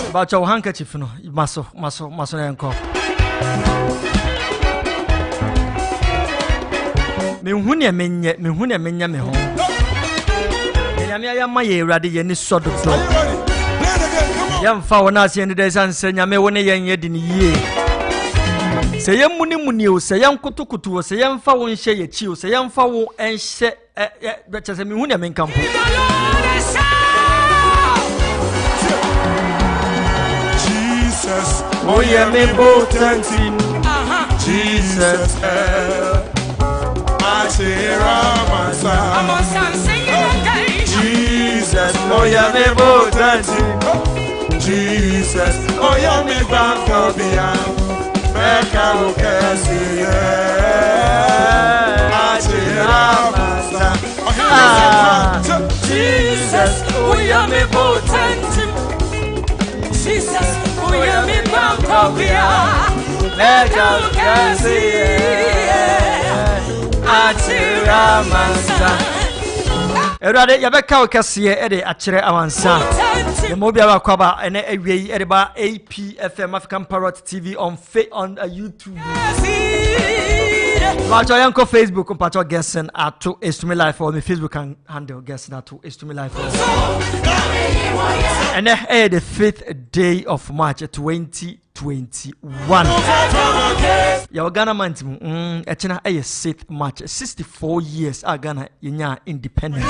About your handkerchief, no, muscle, and call. Me hunya me home. My ready any sort of young fowl nas in the days and say, Yame one yet in a year. Say young muni, say young kutukutu, say young fowl and share your chill, say young fowl and share better than me when I mean come. Jesus, oh yeah, me both dancing. Jesus, Jesus, oh yeah, me both dancing. Jesus, oh yeah, me back up beyond. Back out, Jesus, oh yeah, me both dancing. Jesus, oh yeah, me back up beyond. Back out, Erade yabeka okasiye ede achire awansa Yemobia wakwaba ene ewie edeba APFM African Parrot TV on YouTube. Pacho yanko Facebook pacho GERSON ATO Estumi Life on the Facebook handle GERSON ATO Estumi Life. And the 5th day of March 2021. Your Ghana man echina 6th March 64 years Ghana yenya independence.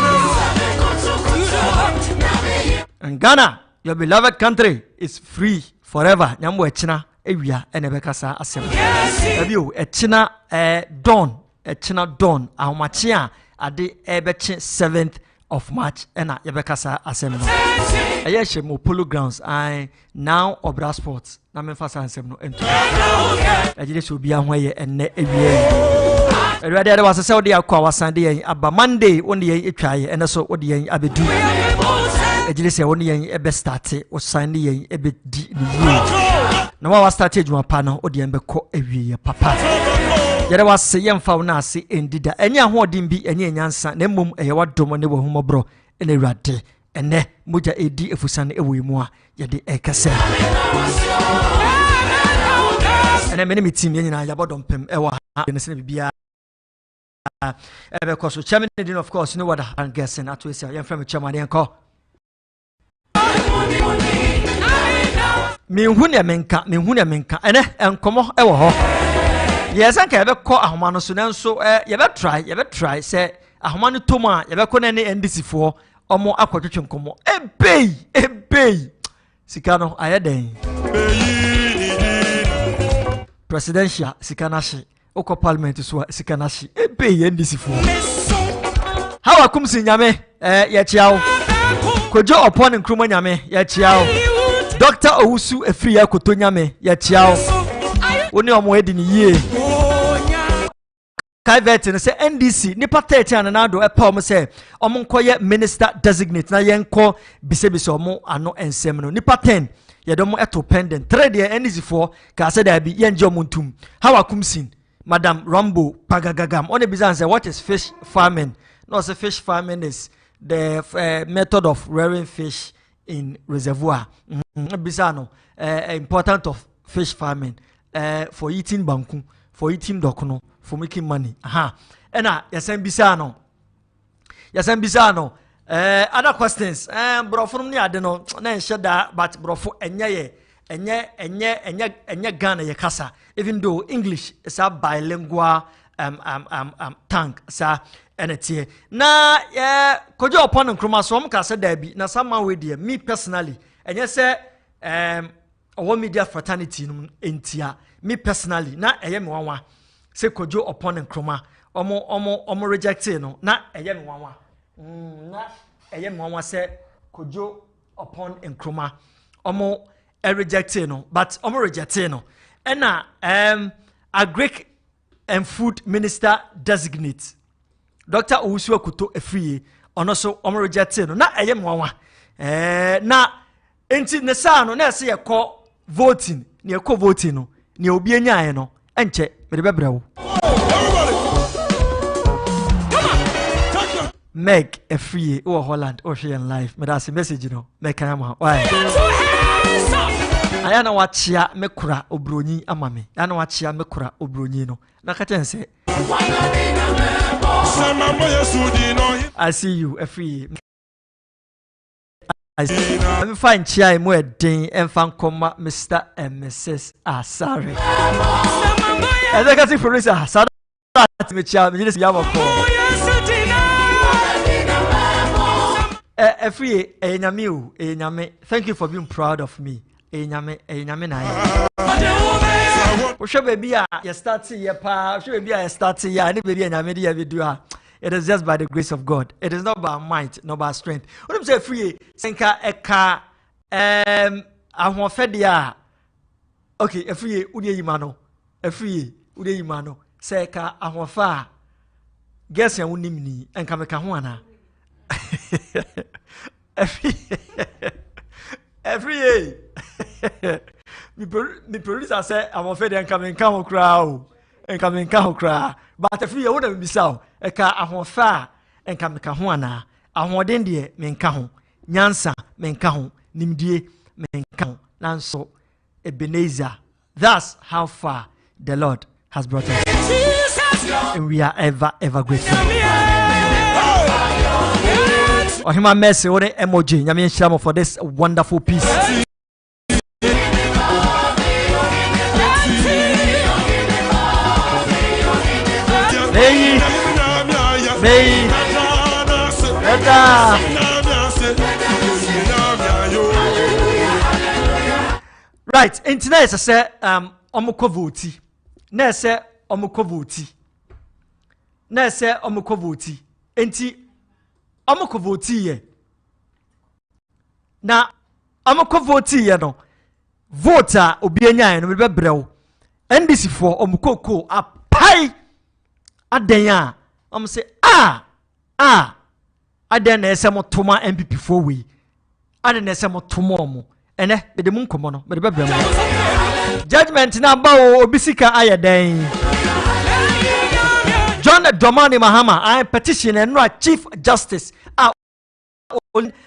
And Ghana, your beloved country, is free forever. Nyambo echina ewia enebekasa asem. Ebio echina dawn ahomachia ade ebeche 7th of March ena yebekasa asem no. Ayeshe mo polo grounds I now Obra Sports na memfasa ansem no ento. Ejide so bia ho ye enne ewie. Erade ade wasese ode akwa wasande yen aba Monday onde yen etwaye ene so ode yen abedu. Ejide se onde yen ebe start o sign yen ebe di ni. Na wa start ejuma pa no ode yen beko ewie papa. Yere wase yemfa na ase endida. Enye ahoden bi enye nyansa na mmom eye wadom ne wohumobro ene Erade. Ene moja edi efusan ewe mu a yede ekase ene meni meeting nyina yabodom pem ewa ne se bibia ebe koso chairman of course no wada GERSON ATO ese yem from chairman enko me hu ne menka ene enkomo ewo ho yesan ka ebe ko ahoma no so nanso yebe try se ahoma no toma yebe ko ne NDC fo omo akwatwetwe nkomo ebei sikano ayeden presidential sikanashi oko parliament so sikanashi ebei ndisi fu hawa kumsi nyame ya chiao kojo opon nkruma nyame ya chiao Dr. Owusu efri ya koto nyame ya chiao oni omo edi ni ye Kaivet and say NDC nipa 30 and nado epa omo say omo nkoye minister designate na yenko bisebise omo ano ensem no nipa 10 yedomo eto pendant 3 de NDC for ka say da bi yenje omo ntum hawa kumsin Madam Rambo Pagagagam on the business say what is fish farming. No, say fish farming is the method of rearing fish in reservoir. Bisano important of fish farming for eating banku, for eating dokuno, for making money. Aha. Ena yesen bisano. Other questions. Bro from ni adeno na shada but bro for enye Ghana ye kasa. Even though English is a bilingual tongue, sa enetie. Na kojo upon nkroma so m ka say da bi na sama we dey me personally. Enye say our media fraternity no entia me personally na eye me wanwa say kojo upon nkroma omo reject no na eye me wanwa na eye me wanwa say kojo upon nkroma omo reject no but omo reject no ena Agric and Food Minister designate Dr. Owusu Akuto Efriye ono so omo reject no na eye me wanwa na enti ne sa no na se ye call voting ne ekọ voting no ne obi enyae no enche me de bebrɛwo Meg Efriye o Holland o hwe en live me da se message no me kan am why ayana wachia mekura obronyi amame ayana wachia mekura obronyi no na ka tense I see you every I'm fine chia mo edin enfan koma Mr. and Mrs. Asare executive producer sada me chia me just yam for every enyame o enyame thank you for being proud of me enyame na wo hwe baby a you start here pa hwe baby a you start here ani baby enyame dey we do a it is just by the grace of God. It is not by might, not by strength. What I'm saying free senka eka ahofedia. Okay, free ude yimano. Free ude yimano. Seka ahofa. Guess ya unimni enka meka ho ana. Free me producer say ahofedia enka meka ho kra o. Enka meka ho kra. But free wo na bisa eka ahofa enka meka ho ana ahoden de menka ho nyansa menka ho nimdie menka ho nanso Ebenezer. That's how far the Lord has brought us, and we are ever grateful. Oh him mercy what emoji nyame nhyira for this wonderful piece. Right, and tonight I say omukovoti. Na say omukovoti. Na say omukovoti. Enti omukovoti ye. Na omukovoti ye no. Voter obi anya no be brew. NDC for omukoko apai adenya. Say aden na ese motoma MPP for we aden na ese motoma mo ene be de mun komo no be de bebra mo judgment na ba o obisika ayeden John Dramani Mahama I petition and no Chief Justice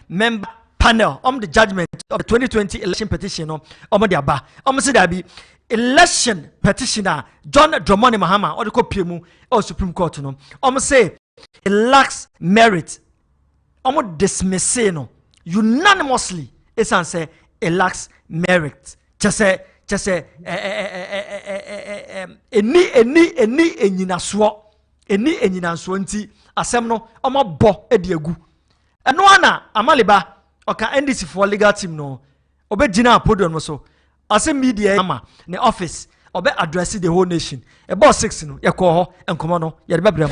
member panel on the judgment of the 2020 election petition on the aba say there be election petitioner John Dramani Mahama or the kopiemu or Supreme Court no say it lacks merit. Dismiss no unanimously. It's say it lacks merit. Just say any nti asem no bo ediagu. Eno ana amaliba oka NDC for legal team no obe gina podium no so ase media ama ne office obe address the whole nation. About 6 no ye ko ho enkomo no ye de bebrem.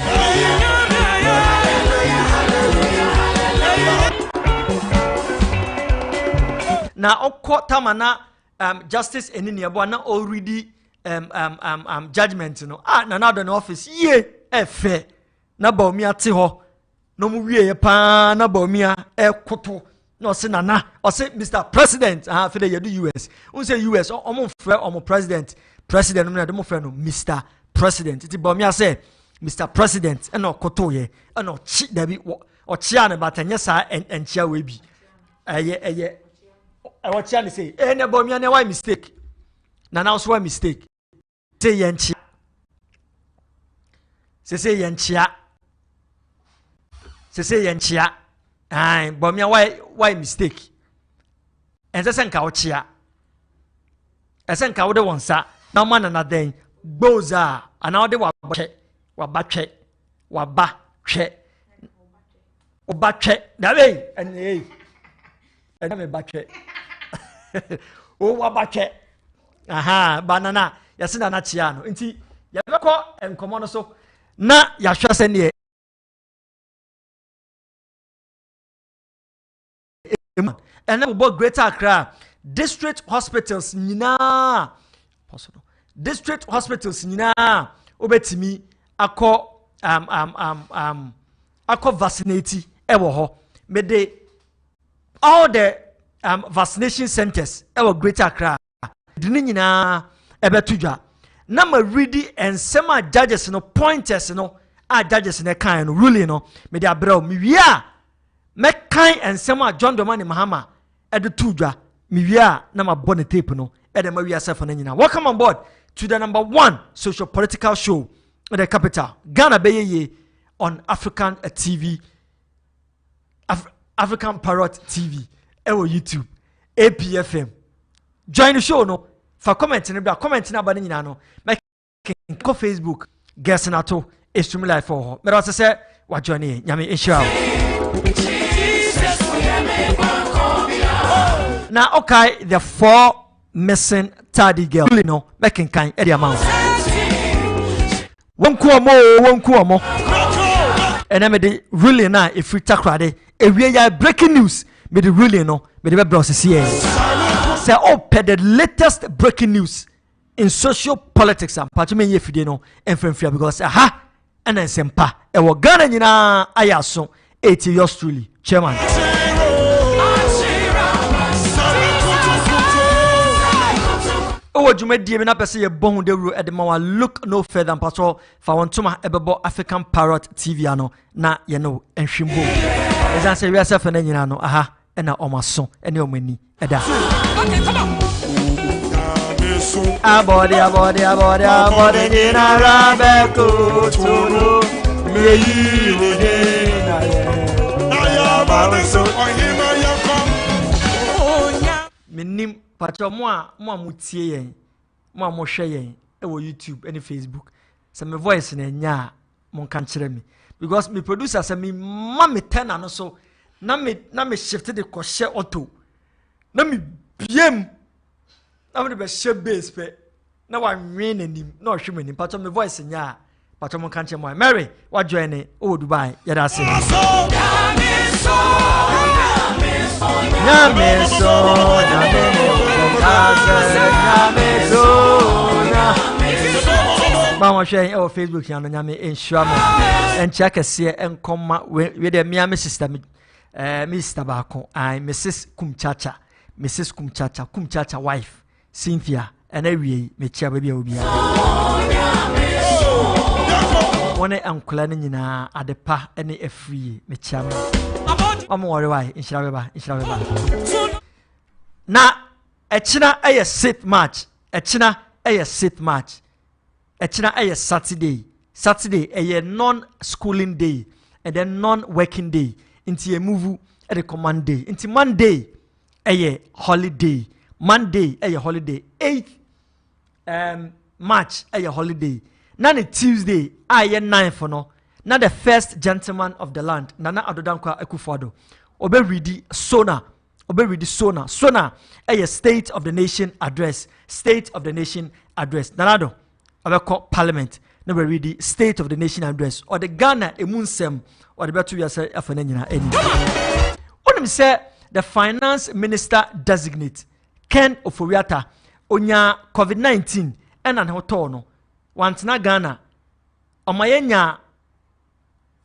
Na okko tamana justice eniniabo na already judgment no na do no office ye efe na ba omi ate ho no mu wie ye pa na ba omi ekoto no se nana o se Mr. President for the US un say US omo frɛ omo president no na de mo frɛ no Mr. President it ba omi say Mr. President and no koto ye and no chi dabi o chia ne batanya sa enchia we bi eye I chia ne say ne bo mi na why mistake na now so why mistake say yenchia say yenchia ai bo mi why mistake and say nka o chia ese nka wo de wonsa na ma na den gboza ana wo de wabatwe dawe ene me batwe o wabatwe aha banana yase na chia no nti ya beko enkomo no so na ya hwese ne ene bo Greater Accra district hospitals nyina possible district hospitals nyina obetimi akọ vaccinate ewo ho me de all the vaccination centers ewo Greater Accra de nyina ebetudwa na ma ready ensem a judges no pointers no a judges ne kan no ruling no me de abraw me wi a me kan ensem a John Dramani Mahama edu tudwa miwia na mabɔ ne tape no ɛde ma wiase fa na nyina. Welcome on board to the #1 social political show in the capital, Ghana BEYEYIE on African TV, African Parrot TV, ewo YouTube, APFM. Join the show no. For commenting about nyina no. Make ko Facebook, GERSON ATO, extreme life for her. But also say what journey, nyame inshallah. Now okay, the 4 missing tardy girl, you know, making kind of the amount. One kuomo. And I made the ruling now if we takrade. If we are breaking news, made the ruling no, made the browser see. Say the latest breaking news in social politics and parliament yefide no enfremfia because aha and then sempa e wo Ghana nyina ayaso 80 years truly chairman. Owo dwumadi me na pese ye bon de ru edema look no further than patrol for wontoma ebebo African Parrot TV ano na ye no enhwembo ezan se wiase fa na nyina no aha ena omaso ene omani eda. Okay, come on. Abode nyina rabeko tunu meyi ode na ya baweso ohima yakom onya menim pacho mo a mutie yen mo hwe yen e wo YouTube and Facebook so my voice na nya mo kan kire me because me producer say me mama tena no so na me shift the kwhye auto na me biem na me be she base pe na wa nwen anim na ohwe manim pacho me voice nya pacho mo kan kire mo Mary wa join ni o Dubai ya da se Mama sharing our Facebook channel nyame enshwamo encha kese enkoma we de mia me sister me sister baako I Mrs. Kumchacha wife Cynthia and awie me chia ba bia obia wone ankula ne nyina adepa ene afrie me chia me omo wore why inshira beba na echina eye 6th March echina eye 6th March echina eye Saturday eye non-schooling day and then non-working day inti e move e command day inti Monday eye holiday Monday eye holiday 8th March eye holiday na ne Tuesday aye 9th no na the first gentleman of the land Nana Adodankwa Akufo-Addo obe ready sona a state of the nation address Nanado abeko parliament na be ready state of the nation address or the Ghana emunsem or the betu yase afana nyina eni onim say the finance minister designate Ken Oforiatta onya COVID-19 ena ne hoto no wantena Ghana omayenya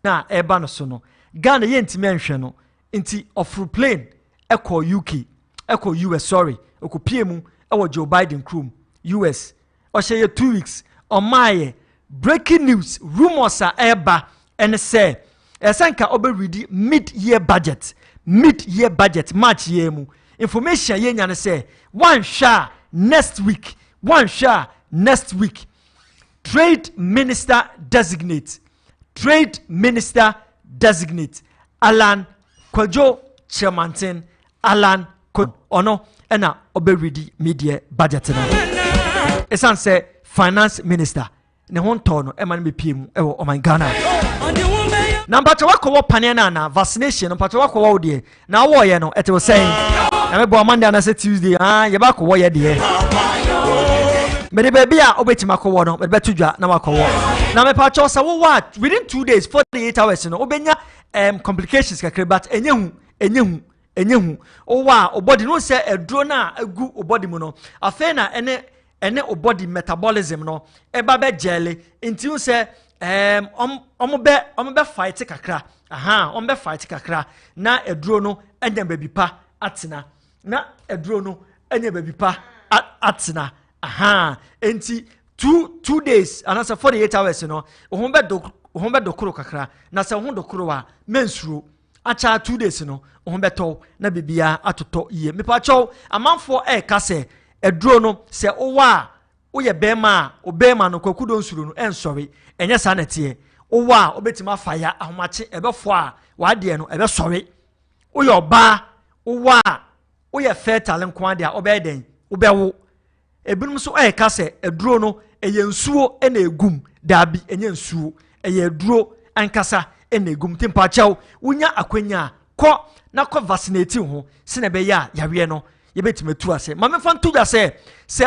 na eba no so no Ghana yentimi anhwe no nti ofru plane eko US sorry okopie mu ewo Joe Biden krum US o sheye 2 weeks on my breaking news rumors are eba and say esenka obe ready mid-year budget March year mu information ye nya ne say one share next week trade minister designate Alan Kojo Chairmanten Alan Ono ena oberidi media budget na esan say finance minister ne honto no e man be piem e wo oman Ghana number 2 wakọ panel na vaccination number 2 wakọ wo de na wo ye no ete wo say na me bo Monday na say Tuesday ye ba kọ wo ye de me baby a obetima kọ wo no me betu dwa na wakọ wo na me pa cho say wo what within 2 days 48 hours no obenya complications kakre but enyehu owa obody no say edro na agu obody mu no afa na ene obody metabolism no eba be jele nti say omo be fight kakra fight kakra na edro no enya baby pa atena na edro no enya baby pa atena nti 2 days and say 48 hours no ohun be dokoro kakra na say ohun dokoro wa mensuro acha 2 days no ho beto na bibia atoto ye mepacho amanfo kase eduro no se owa woye bema obema no kwakudo nsuru no ensori enye sa na tie owa obetima faya ahomache ebefo a wade no ebesori woye oba owa woye fertile nkwade a obeden obewo ebinum so kase eduro no eye nsuo na egum dabi enye nsuo eye eduro ankasa na egum timpachaw wunya akwanya ko na ko vaccinate ho se na be ya yawe no yebetime tu ase ma me fantu ya se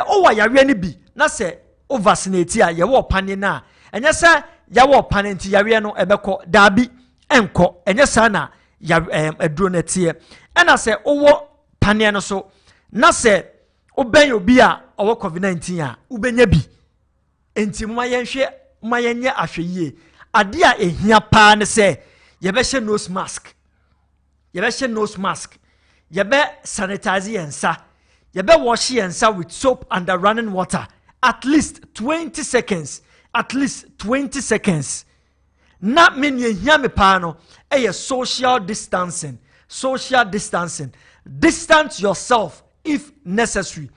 owa yawe ni bi na se o vaccinate a ye wo pane na enye se ya wo pane nti yawe no ebekọ dabi enko enye sa na ya eduro na tie ena se owo pane no so na se oben obi a owo covid-19 a ubenya bi enti ma yenhwe ma yenye ahweyie ade a ehia pa ne se yebehye nose mask yebe sanitize yensa yebe wash yensa with soap and running water at least 20 seconds na men yehia me pa no social distancing distance yourself if necessary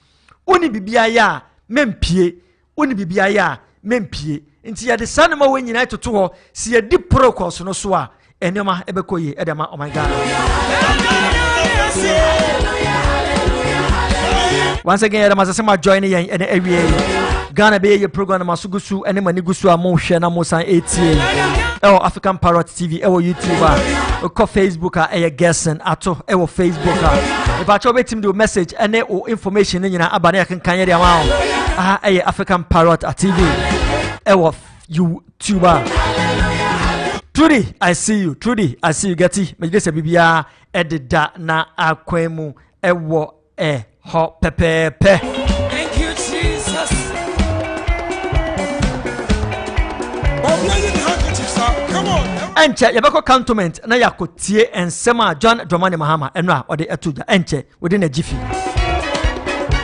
oni bibia ya mempie nti ya de sanema we nyina etoto ho si ya di protocols no so a enema ebekoye edema oh my god. Once again edema sema join yen ene awie Ghana BEYEYIE program na masugusu ene mani gusu a mo hwe na mo san etie African Parrot TV YouTube ko Facebook a GERSON ATO Facebook if I chop him do message ene o information nyina abane yakan ye de ama African Parrot TV YouTuber. Trudy, I see you. Getty. Me just bibia edida na akwemu ewo ho pepepe. Thank you, Jesus. Come on. Enche yabeko cantonment na yakotie ensema John Dramani Mahama enra ode etuja enche within a jiffy.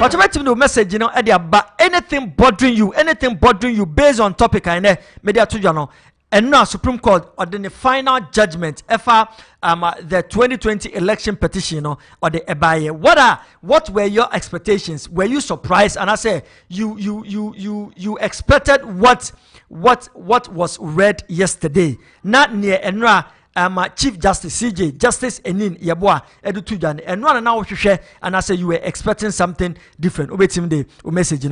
But you no message no anything bothering you based on topic I media to you know and now Supreme Court or the final judgment ever the 2020 election petition or the EBEYEYIE. What were your expectations? Were you surprised? And I say you expected what was read yesterday, not near enra Chief Justice CJ Justice Enin Yeboah Edutujan and one now share and I say you were expecting something different. Obetim de message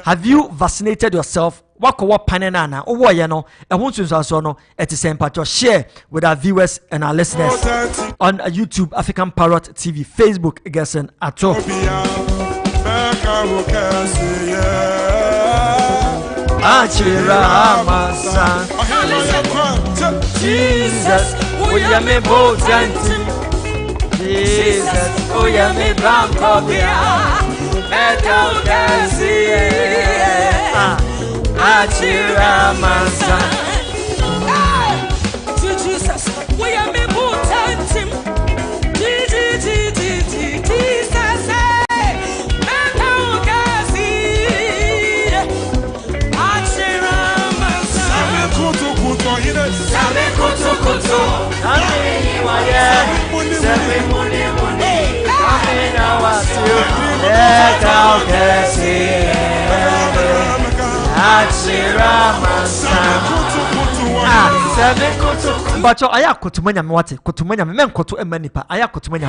have you vaccinated yourself? What panenana or what no and won't so no at the same part share with our viewers and our listeners on YouTube African Parrot TV Facebook GERSON ATO. Jesus, oh yeah me botanti. Jesus, oh yeah me brancobia. Metal desi. Achira masa. Jesus, oh yeah me botanti. Jesus, metal desi. Achira masa. Same kutu Nani waye Same muni Kamina wasiu Eka okesi Achira masa Same kutu Mbacho aya kutumanya mwate Kutumanya men kutu emanipa Aya kutumanya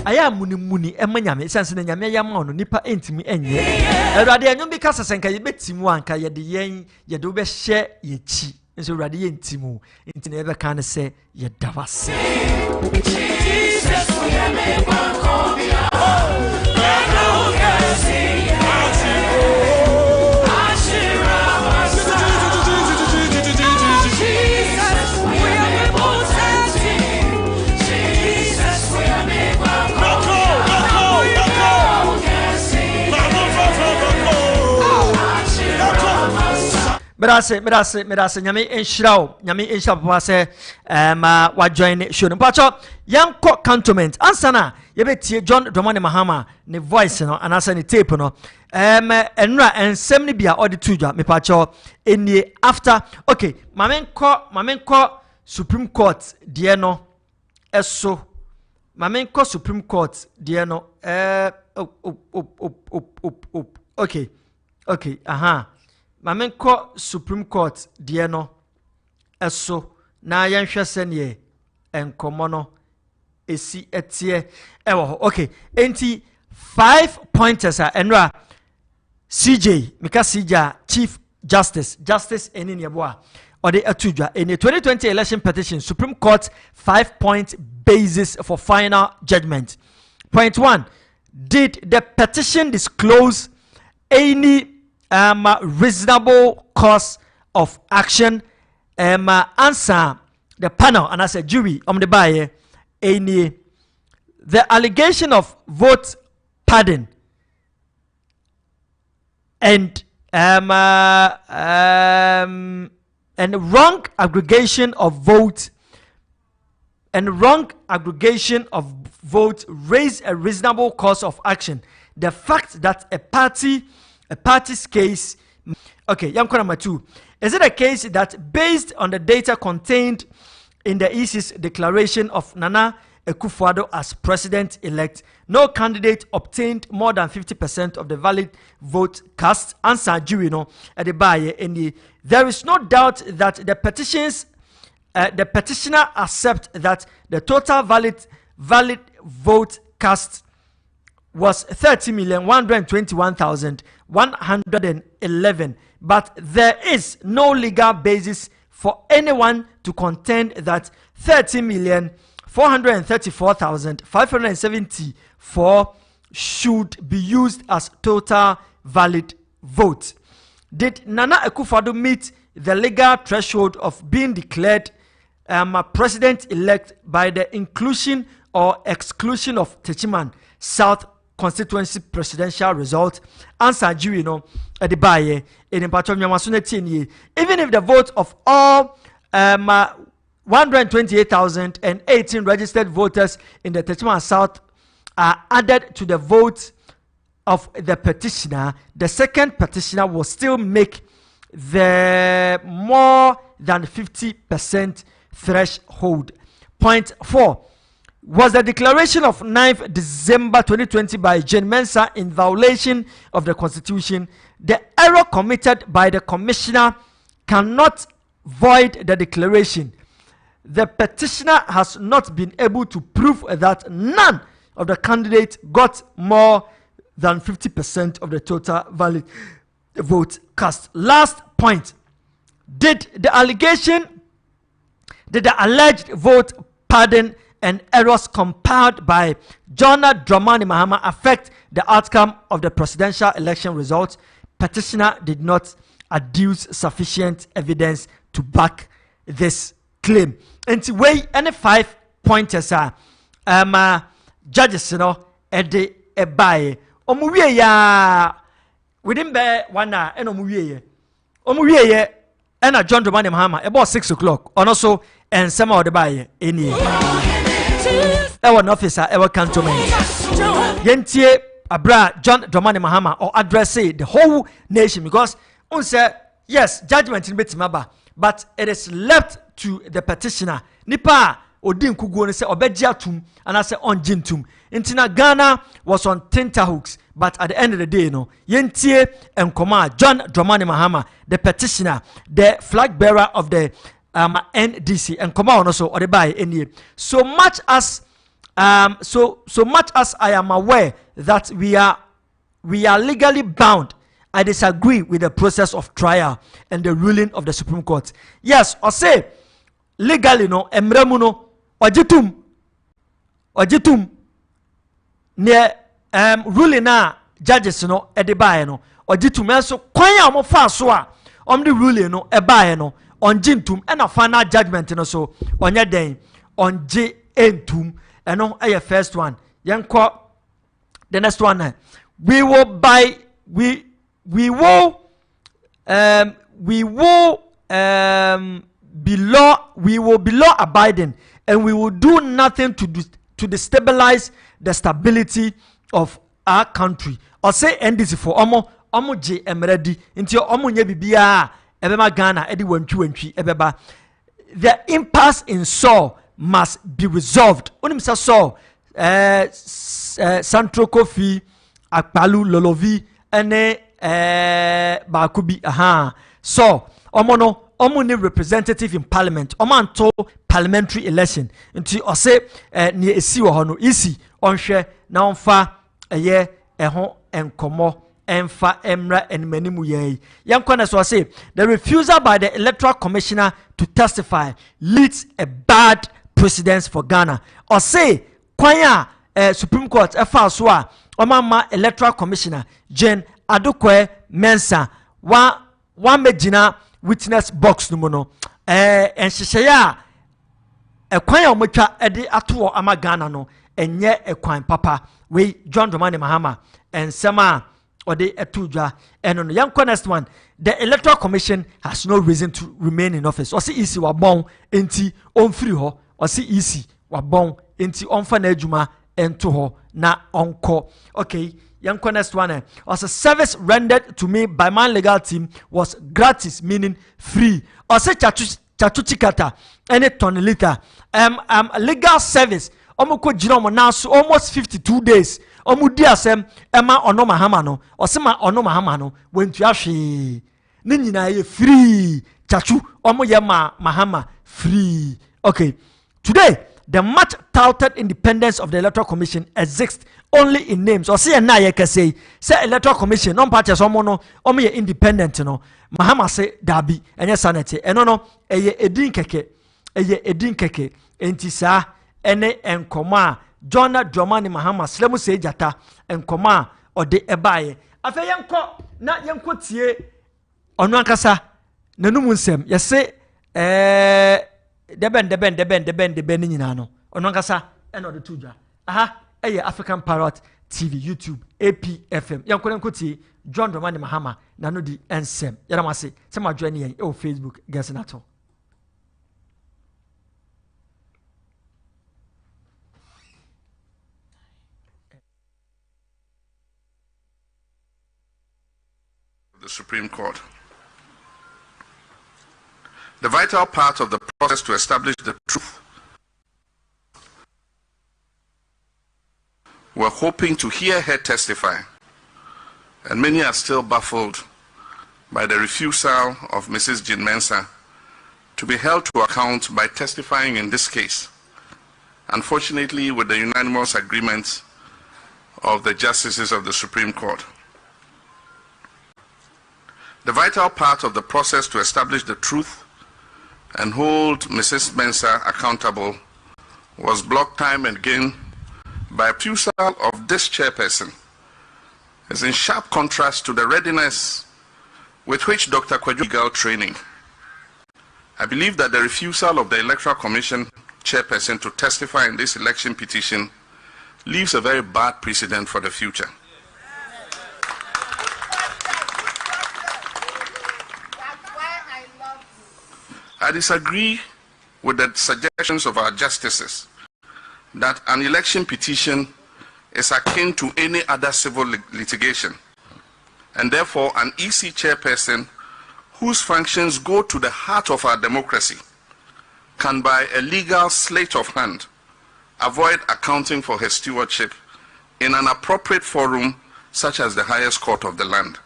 aya muni emanyame sense na nyame ya ma no nipa entimi enye Ewurade anyum bi kasa senka yebetimu anka yede yen yede obe hye yechi nso Ewurade ye ntimu nti na ebe kan se yeda wase Jesus we me kwankobia Mirase nyame enshirao nyame enshira papa se ma wa join show no pacho yanko cantonment ansana yebetie John Dramani Mahama ne voice no anasa ne tape no enra ensem ne bia odi tuja me pacho enie after okay mamenko Supreme Court deɛ no eso mame nkɔ Supreme Court deɛ no okay mame nkɔ Supreme Court deɛ no eso na yɛnhwɛ sɛnea enkomo no esi etie ewo okay enti 5 pointers enra CJ Mika CJ Chief Justice eni neboa or the atujwa in the 2020 election petition Supreme Court 5-point basis for final judgment. Point 1, did the petition disclose any reasonable course of action? Answer the panel and as a jury the buyer any the allegation of vote pardon and wrong aggregation of vote raise a reasonable course of action. The fact that a party's case. Okay, number 2. Is it a case that based on the data contained in the EC's declaration of Nana Akufo-Addo as president-elect, no candidate obtained more than 50% of the valid vote cast? Answer jury no at the buyer there is no doubt that the petitioner accept that the total valid vote cast was 30,121,111, but there is no legal basis for anyone to contend that 30,434,574 should be used as total valid vote. Did Nana Akufo-Addo meet the legal threshold of being declared president-elect by the inclusion or exclusion of Techiman South constituency presidential result? Answer jury no at the buyer in patron even if the vote of all 128,018 registered voters in the Techiman South are added to the vote of the petitioner, the second petitioner will still make the more than 50% threshold. Point 4. Was the declaration of 9th December 2020 by Jane Mensah in violation of the Constitution? The error committed by the commissioner cannot void the declaration. The petitioner has not been able to prove that none of the candidates got more than 50% of the total valid vote cast. Last point. Did the alleged vote pardon and errors compiled by John Dramani Mahama affect the outcome of the presidential election results? Petitioner did not adduce sufficient evidence to back this claim. And way any 5 pointers are judges ede ebaye omuwie ya within be 1 hour and omuwie ye and John Dramani Mahama about 6 o'clock and also and some of the baye any our officer our cantonment yentie abra John Dramani Mahama or address the whole nation because on say yes judgment in betimaba but it is left to the petitioner nipa odin kuguo ne se obegia tum and I say on jintum intina Ghana was on tenterhooks, but at the end of the day yentie enkoma John Dramani Mahama, the petitioner, the flag bearer of the NDC enkoma also or the buy any so much as I am aware that we are legally bound. I disagree with the process of trial and the ruling of the Supreme Court. Yes, or say legally emremu no ojitum ne ruling na judges edebaaye no ojitum so kwan ya omofa so a the ruling no ebaaye no onjintum and a final judgment so onye den onje entum eno eye first one yenko the next one we will be law abiding and we will do nothing to destabilize the stability of our country. Or say NDC for omo J emredi into omo nye bibia ebema Ghana edi wantwi ebeba the impasse in Saul must be resolved. Onim sa Saul Santro Kofi Akpalu Lolovi ene Bakubi so omo representative in parliament omanto parliamentary election nti ose ne esi wo ho no isi onhwe na onfa eye eho enkomo enfa emra enmanimu ye yankwana so say the refusal by the electoral commissioner to testify leads a bad precedence for Ghana. Or say kwanya Supreme Court efa so a omama electoral commissioner Jane Adokwe Mensah wa megina witness box no no enhyehyaya kwanya omotwa ede ato ama Ghana no enye ekwan papa we John Dramani Mahama ensema ode etudwa eno no yanko next one. The electoral commission has no reason to remain in office. Osi isi wabon enti onfiri ho, osi isi wabon enti onfa na adwuma ento ho na onko. Okay, yanko next one. Also, service rendered to me by my legal team was gratis, meaning free. Osi chatuchikata any ton liter legal service omoko jina omo na so almost 52 days omu di asem ema ono mahama no osema ono mahama no wentu ahwe ni nyina ye free chachu omo ye mahama free. Okay, today the much touted independence of the electoral commission exists only in names. Or say na ye can say electoral commission non party so no omo ye independent no mahama say dabi enye sanete eno no eye edin keke enti sa ene enkoma John Dramani Mahama slemu se jata enkoma ode ebaye afa yenko tie onu ankasa nanum nsem yese deben nyina no onu ankasa ene ode tudwa eye African Parrot TV YouTube APFM yenko tie John Dramani Mahama nanu di ensem yaramase se madwo ne yen Facebook GERSON ATO. The Supreme Court. The vital part of the process to establish the truth. We're hoping to hear her testify, and many are still baffled by the refusal of Mrs. Jane Mensah to be held to account by testifying in this case, unfortunately with the unanimous agreement of the justices of the Supreme Court. The vital part of the process to establish the truth and hold Mrs. Mensah accountable was blocked time and again by refusal of this chairperson. It's in sharp contrast to the readiness with which Dr. Kwadwo legal training. I believe that the refusal of the Electoral Commission chairperson to testify in this election petition leaves a very bad precedent for the future. I disagree with the suggestions of our justices that an election petition is akin to any other civil litigation, and therefore an EC chairperson whose functions go to the heart of our democracy can, by a legal sleight of hand, avoid accounting for her stewardship in an appropriate forum such as the highest court of the land.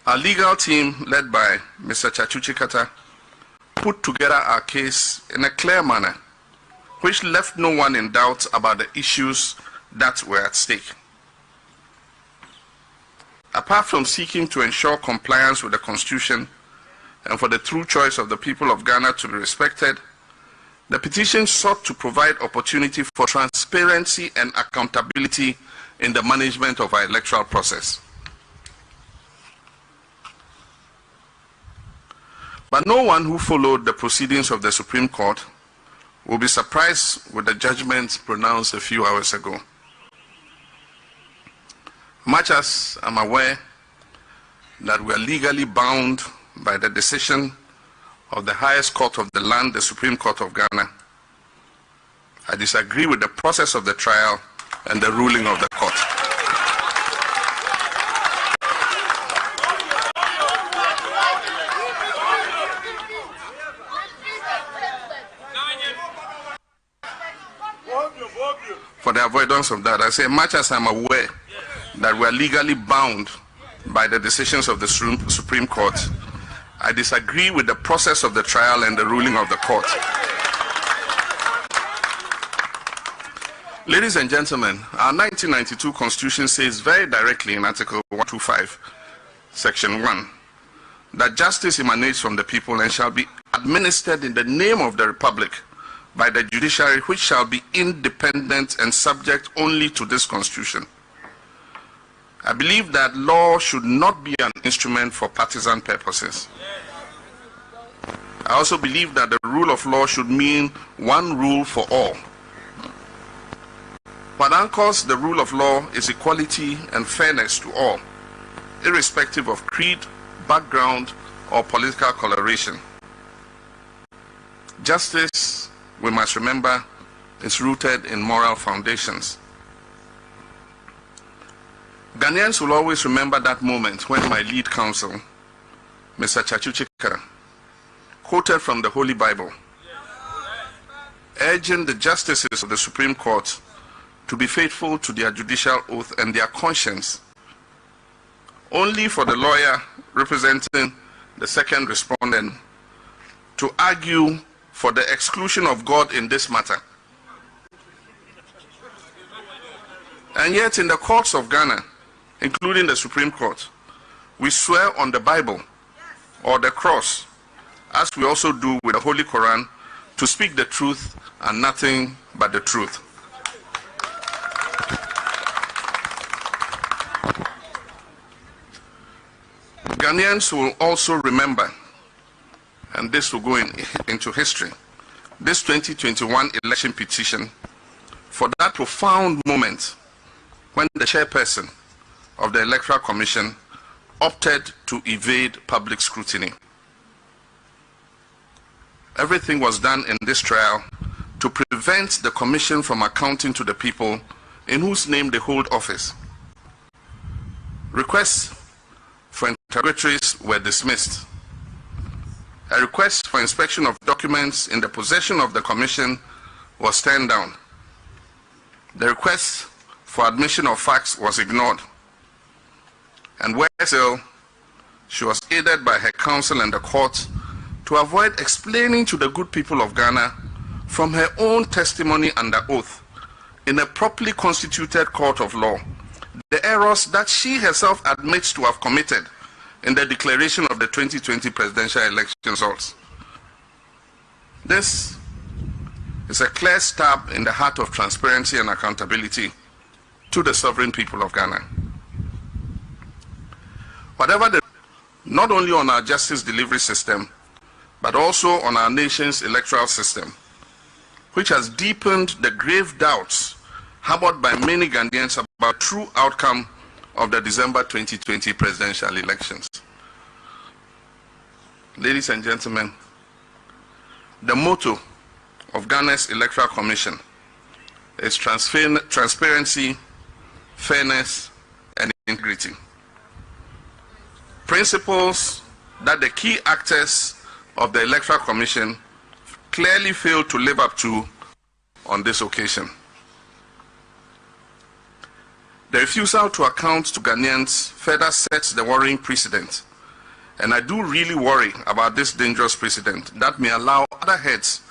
Our legal team, led by Mr. Chachuchikata, put together our case in a clear manner, which left no one in doubt about the issues that were at stake. Apart from seeking to ensure compliance with the Constitution and for the true choice of the people of Ghana to be respected, the petition sought to provide opportunity for transparency and accountability in the management of our electoral process. But no one who followed the proceedings of the Supreme Court will be surprised with the judgment pronounced a few hours ago. Much as I'm aware that we are legally bound by the decision of the highest court of the land, the Supreme Court of Ghana, I disagree with the process of the trial and the ruling of the court. for the avoidance of that, I say, much as I'm aware that we are legally bound by the decisions of the Supreme Court, I disagree with the process of the trial and the ruling of the court. Ladies and gentlemen, our 1992 Constitution says very directly in Article 125, Section 1, that justice emanates from the people and shall be administered in the name of the Republic by the judiciary, which shall be independent and subject only to this Constitution. I believe that law should not be an instrument for partisan purposes. I also believe that the rule of law should mean one rule for all. What anchors the rule of law is equality and fairness to all, irrespective of creed, background, or political coloration. Justice, we must remember, is rooted in moral foundations. Ghanaians will always remember that moment when my lead counsel, Mr. Chachuchika, quoted from the Holy Bible, urging the justices of the Supreme Court to be faithful to their judicial oath and their conscience, only for the lawyer representing the second respondent to argue for the exclusion of God in this matter. And yet in the courts of Ghana, including the Supreme Court, we swear on the Bible or the cross, as we also do with the Holy Quran, to speak the truth and nothing but the truth. Ghanaians will also remember, and this will go into history, this 2021 election petition for that profound moment when the chairperson of the Electoral Commission opted to evade public scrutiny. Everything was done in this trial to prevent the Commission from accounting to the people in whose name they hold office. Requests for interrogatories were dismissed. A request for inspection of documents in the possession of the Commission was turned down. The request for admission of facts was ignored. And where ESSEL, she was aided by her counsel and the court to avoid explaining to the good people of Ghana from her own testimony under oath in a properly constituted court of law the errors that she herself admits to have committed in the declaration of the 2020 presidential election results. This is a clear stab in the heart of transparency and accountability to the sovereign people of Ghana. Whatever the, not only on our justice delivery system, but also on our nation's electoral system, which has deepened the grave doubts harbored by many Ghanaians about the true outcome of the December 2020 presidential elections. Ladies and gentlemen, the motto of Ghana's Electoral Commission is transparency, fairness, and integrity. Principles that the key actors of the Electoral Commission clearly failed to live up to on this occasion. The refusal to account to Ghanaians further sets the worrying precedent, and I do really worry about this dangerous precedent that may allow other heads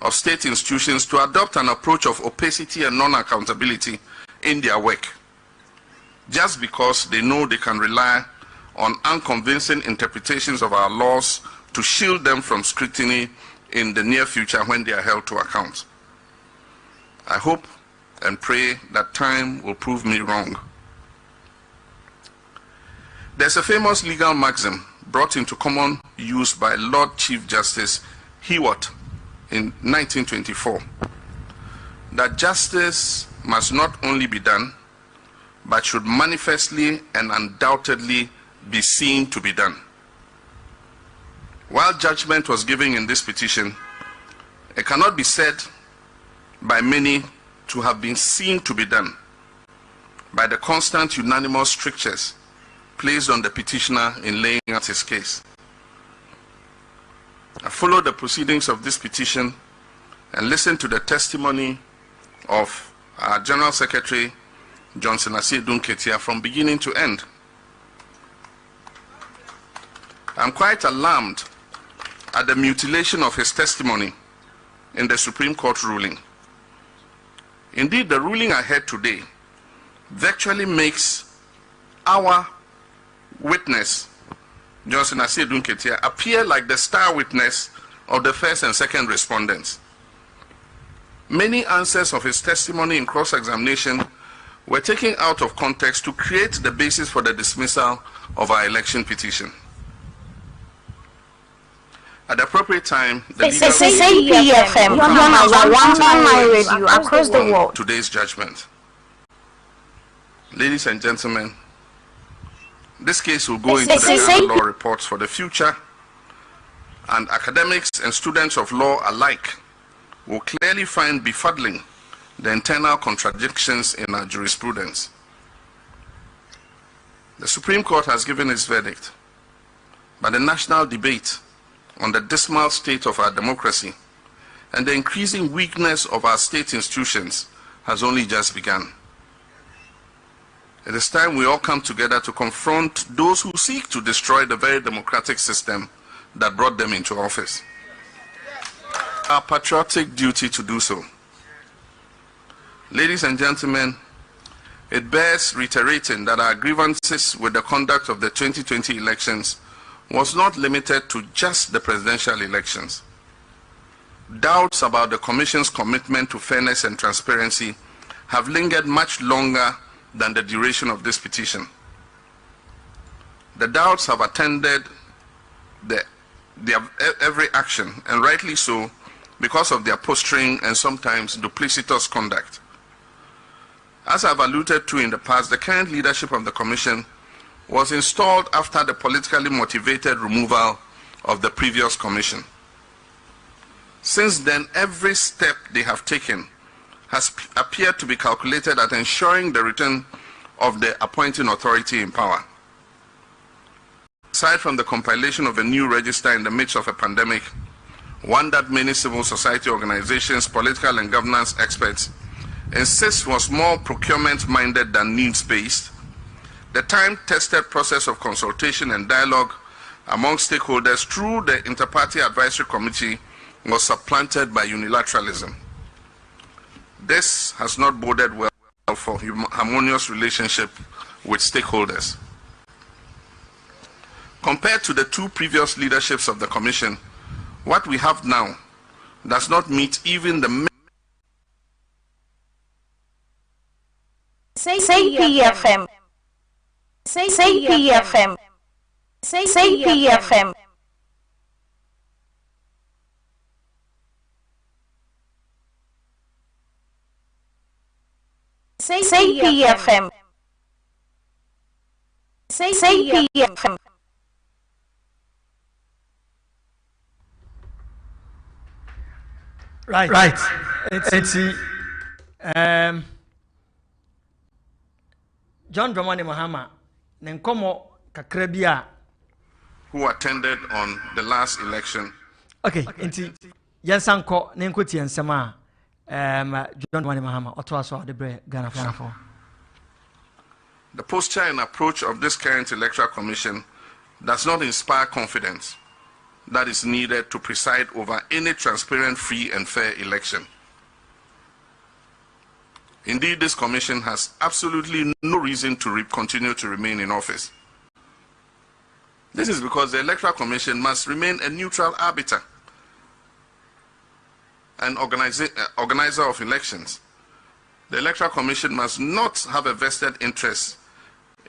of state institutions to adopt an approach of opacity and non-accountability in their work, just because they know they can rely on unconvincing interpretations of our laws to shield them from scrutiny in the near future when they are held to account. I hope and pray that time will prove me wrong. There's a famous legal maxim brought into common use by Lord Chief Justice Hewart in 1924, that justice must not only be done, but should manifestly and undoubtedly be seen to be done. While judgment was given in this petition, it cannot be said by many to have been seen to be done by the constant unanimous strictures placed on the petitioner in laying out his case. I followed the proceedings of this petition and listened to the testimony of our General Secretary, Johnson Asiedu Nketia, from beginning to end. I'm quite alarmed at the mutilation of his testimony in the Supreme Court ruling. Indeed, the ruling I heard today virtually makes our witness, Johnson Asiedu Nketia, appear like the star witness of the first and second respondents. Many answers of his testimony in cross-examination were taken out of context to create the basis for the dismissal of our election petition. At the appropriate time, the BEYEYIE radio across the world. Today's judgment. Ladies and gentlemen, this case will go into the Ghana law reports for the future, and academics and students of law alike will clearly find befuddling the internal contradictions in our jurisprudence. The Supreme Court has given its verdict, but the national debate on the dismal state of our democracy and the increasing weakness of our state institutions has only just begun. It is time we all come together to confront those who seek to destroy the very democratic system that brought them into office. Our patriotic duty to do so. Ladies and gentlemen, it bears reiterating that our grievances with the conduct of the 2020 elections was not limited to just the presidential elections. Doubts about the Commission's commitment to fairness and transparency have lingered much longer than the duration of this petition. The doubts have attended their every action, and rightly so, because of their posturing and sometimes duplicitous conduct. As I've alluded to in the past, the current leadership of the Commission was installed after the politically motivated removal of the previous Commission. Since then, every step they have taken has appeared to be calculated at ensuring the return of the appointing authority in power. Aside from the compilation of a new register in the midst of a pandemic, one that many civil society organizations, political and governance experts insist was more procurement-minded than needs-based, the time-tested process of consultation and dialogue among stakeholders through the Inter-Party Advisory Committee was supplanted by unilateralism. This has not boded well for harmonious relationship with stakeholders. Compared to the two previous leaderships of the Commission, what we have now does not meet even the Say PFM. Say PFM. Say PFM. Say PFM. Say PFM. Right. It's John Dramani Mahama Nenkomo Kakrabia who attended on the last election. Okay, inti Yansanko Nenkoti and Sama John Dramani Mahama Otwaso the Bre Ghana for. The posture and approach of this current electoral commission does not inspire confidence that is needed to preside over any transparent, free and fair election. Indeed, this commission has absolutely no reason to continue to remain in office. This is because the Electoral Commission must remain a neutral arbiter and organizer of elections. The Electoral Commission must not have a vested interest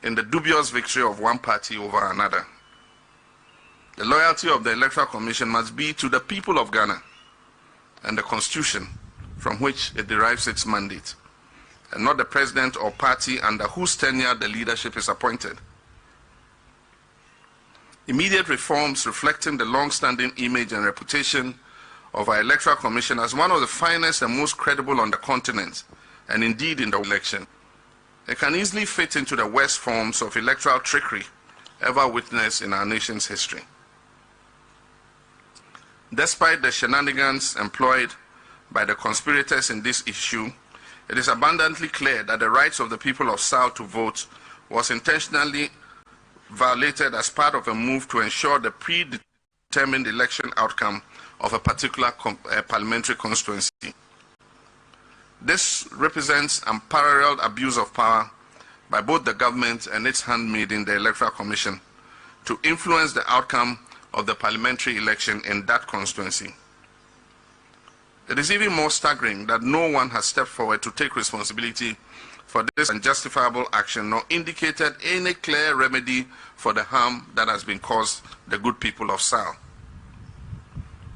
in the dubious victory of one party over another. The loyalty of the Electoral Commission must be to the people of Ghana and the Constitution from which it derives its mandate, and not the president or party under whose tenure the leadership is appointed. Immediate reforms reflecting the long-standing image and reputation of our Electoral Commission as one of the finest and most credible on the continent, and indeed in the election. It can easily fit into the worst forms of electoral trickery ever witnessed in our nation's history. Despite the shenanigans employed by the conspirators in this issue, it is abundantly clear that the rights of the people of SAL to vote was intentionally violated as part of a move to ensure the predetermined election outcome of a particular parliamentary constituency. This represents unparalleled abuse of power by both the government and its handmaiden, the Electoral Commission, to influence the outcome of the parliamentary election in that constituency. It is even more staggering that no one has stepped forward to take responsibility for this unjustifiable action, nor indicated any clear remedy for the harm that has been caused the good people of SAL.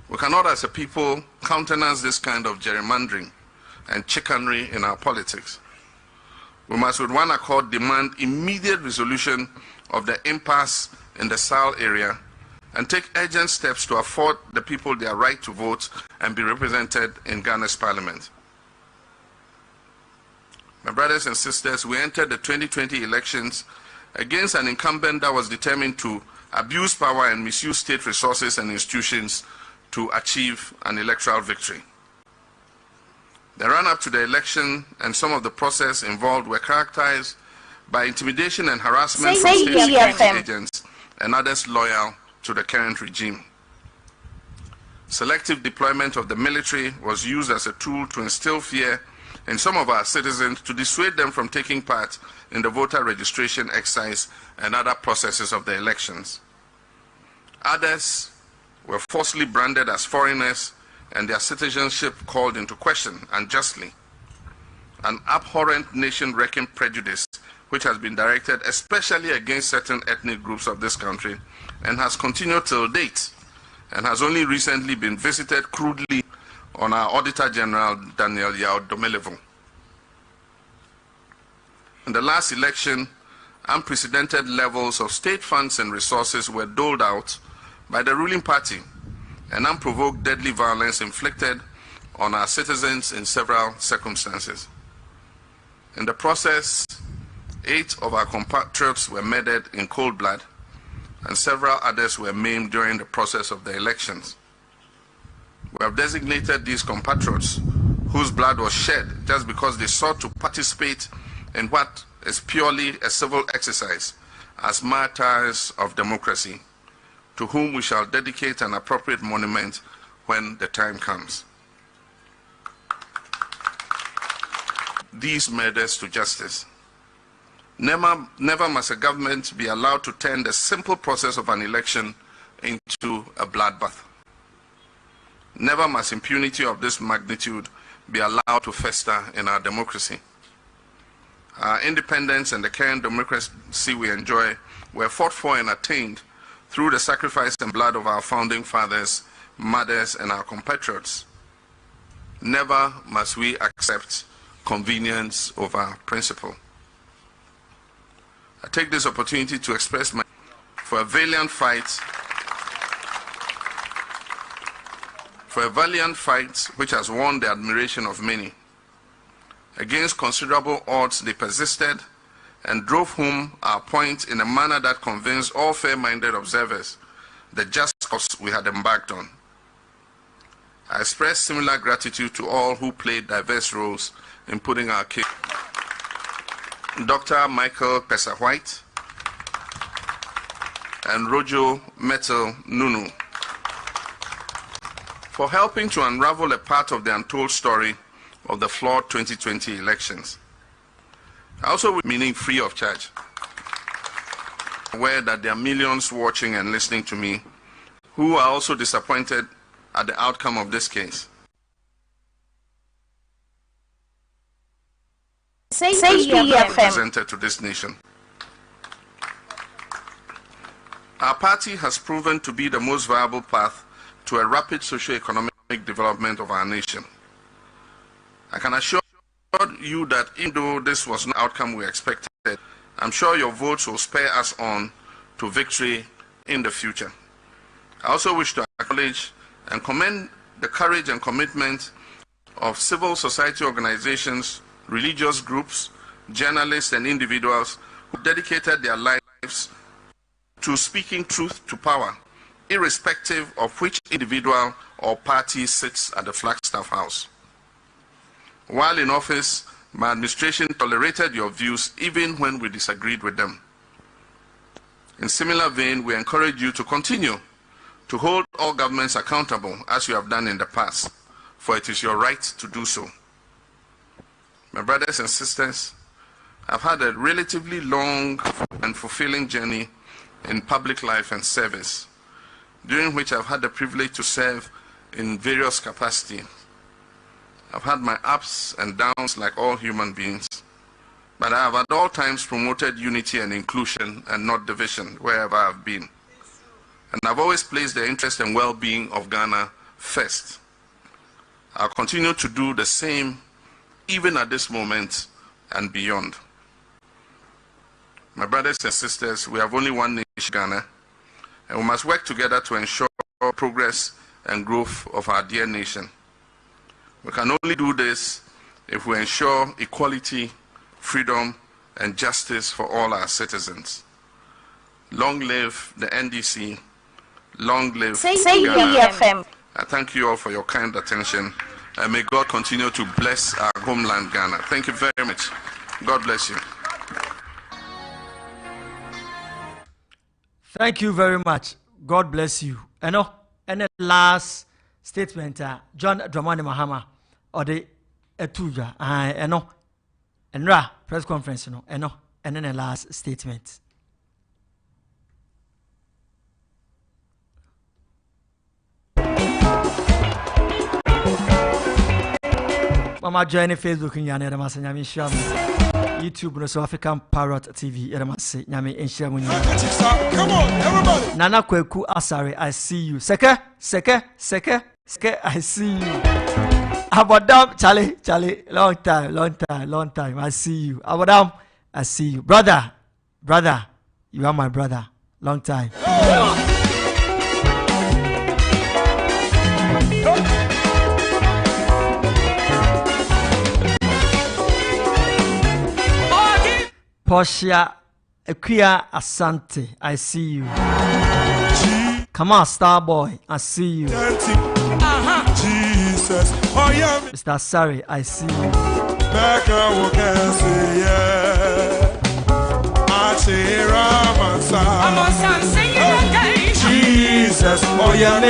We cannot, as a people, countenance this kind of gerrymandering and chicanery in our politics. We must with one accord demand immediate resolution of the impasse in the SAL area and take urgent steps to afford the people their right to vote and be represented in Ghana's parliament. My brothers and sisters, we entered the 2020 elections against an incumbent that was determined to abuse power and misuse state resources and institutions to achieve an electoral victory. The run-up to the election and some of the process involved were characterized by intimidation and harassment from state security agents and others loyal to the current regime. Selective deployment of the military was used as a tool to instill fear in some of our citizens to dissuade them from taking part in the voter registration exercise and other processes of the elections. Others were falsely branded as foreigners and their citizenship called into question unjustly. An abhorrent nation-wrecking prejudice which has been directed especially against certain ethnic groups of this country and has continued till date and has only recently been visited crudely on our Auditor General, Daniel Yao Domelevo. In the last election, unprecedented levels of state funds and resources were doled out by the ruling party and unprovoked deadly violence inflicted on our citizens in several circumstances. In the process, 8 of our compatriots were murdered in cold blood and several others were maimed during the process of the elections. We have designated these compatriots whose blood was shed just because they sought to participate in what is purely a civil exercise as martyrs of democracy, to whom we shall dedicate an appropriate monument when the time comes. These murders to justice. Never must a government be allowed to turn the simple process of an election into a bloodbath. Never must impunity of this magnitude be allowed to fester in our democracy. Our independence and the current democracy we enjoy were fought for and attained through the sacrifice and blood of our founding fathers, mothers, and our compatriots. Never must we accept convenience over principle. I take this opportunity to express my for a valiant fight which has won the admiration of many. Against considerable odds, they persisted and drove home our point in a manner that convinced all fair-minded observers the just cause we had embarked on. I express similar gratitude to all who played diverse roles in putting our case. Dr. Michael Pesa-White and Rojo Metal Nunu for helping to unravel a part of the untold story of the flawed 2020 elections. I also meaning free of charge, aware that there are millions watching and listening to me who are also disappointed at the outcome of this case. Presented to this nation. Our party has proven to be the most viable path to a rapid socio-economic development of our nation. I can assure you that even though this was not the outcome we expected, I'm sure your votes will spur us on to victory in the future. I also wish to acknowledge and commend the courage and commitment of civil society organizations, religious groups, journalists, and individuals who dedicated their lives to speaking truth to power, irrespective of which individual or party sits at the Flagstaff House. While in office, My administration tolerated your views even when we disagreed with them. In similar vein, we encourage you to continue to hold all governments accountable as you have done in the past, for it is your right to do so. My brothers and sisters, I've had a relatively long and fulfilling journey in public life and service, during which I've had the privilege to serve in various capacities. I've had my ups and downs like all human beings, but I have at all times promoted unity and inclusion and not division wherever I've been. And I've always placed the interest and well-being of Ghana first. I'll continue to do the same even at this moment and beyond. My brothers and sisters, we have only one nation, Ghana, and we must work together to ensure progress and growth of our dear nation. We can only do this if we ensure equality, freedom, and justice for all our citizens. Long live the NDC. Long live Ghana. I thank you all for your kind attention, and may God continue to bless our homeland, Ghana. Thank you very much. God bless you. Thank you very much. God bless you. And the last statement, John Dramani Mahama, or the Etuja, and press conference, and then the last statement. Mama join Facebook in Yana Masanyami Sham, YouTube no South African Parrot TV. Nyami in Shamun. Come on, everybody. Nana Kweku Asare, I see you. Seke, I see you. Abadam, Charlie, long time. I see you. Abadam, I see you. Brother, you are my brother. Long time. Portia Equia Asante, I see you. Come on, Starboy, I see you. Jesus, oh yeah. Mr. Sari, I see you. Jesus, oh yeah.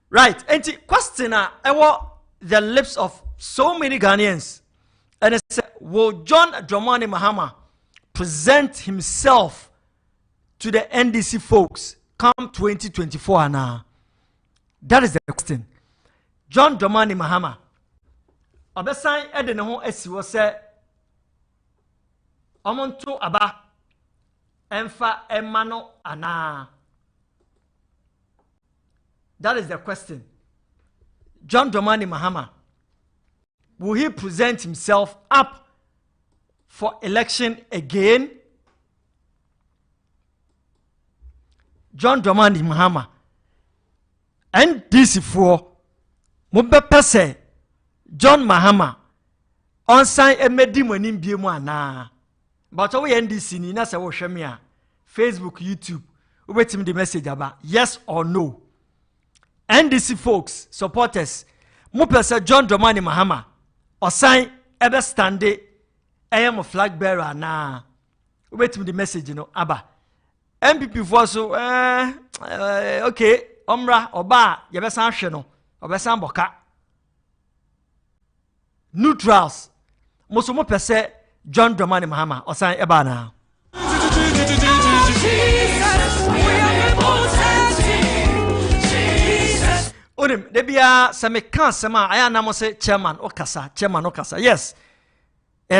Right, and the question I want the lips of so many Ghanaians. And it said, will John Dramani Mahama present himself to the NDC folks come 2024 now? That is the question. John Dramani Mahama. Obesan edene ho asiwo se omonto aba emfa emano ana. That is the question. John Dramani Mahama, will he present himself up for election again? John Dramani Mahama and this for Mubepese John Mahama on sign a medimonim biemana. But we NDC ni na se wo hwemia Facebook, YouTube, wait him the message about yes or no. NDC folks, supporters, Mupese John Dramani Mahama or sign ever stande I am a flag bearer na. Wait me the message, Abba. MPP for so okay, Omra Oba, Yabesan Sheno, Obesan Boka. Neutrals. Musumo pese John Dramani Mahama or sign Ebana. Onim debia same kan sema aya na mo se chairman okasa yes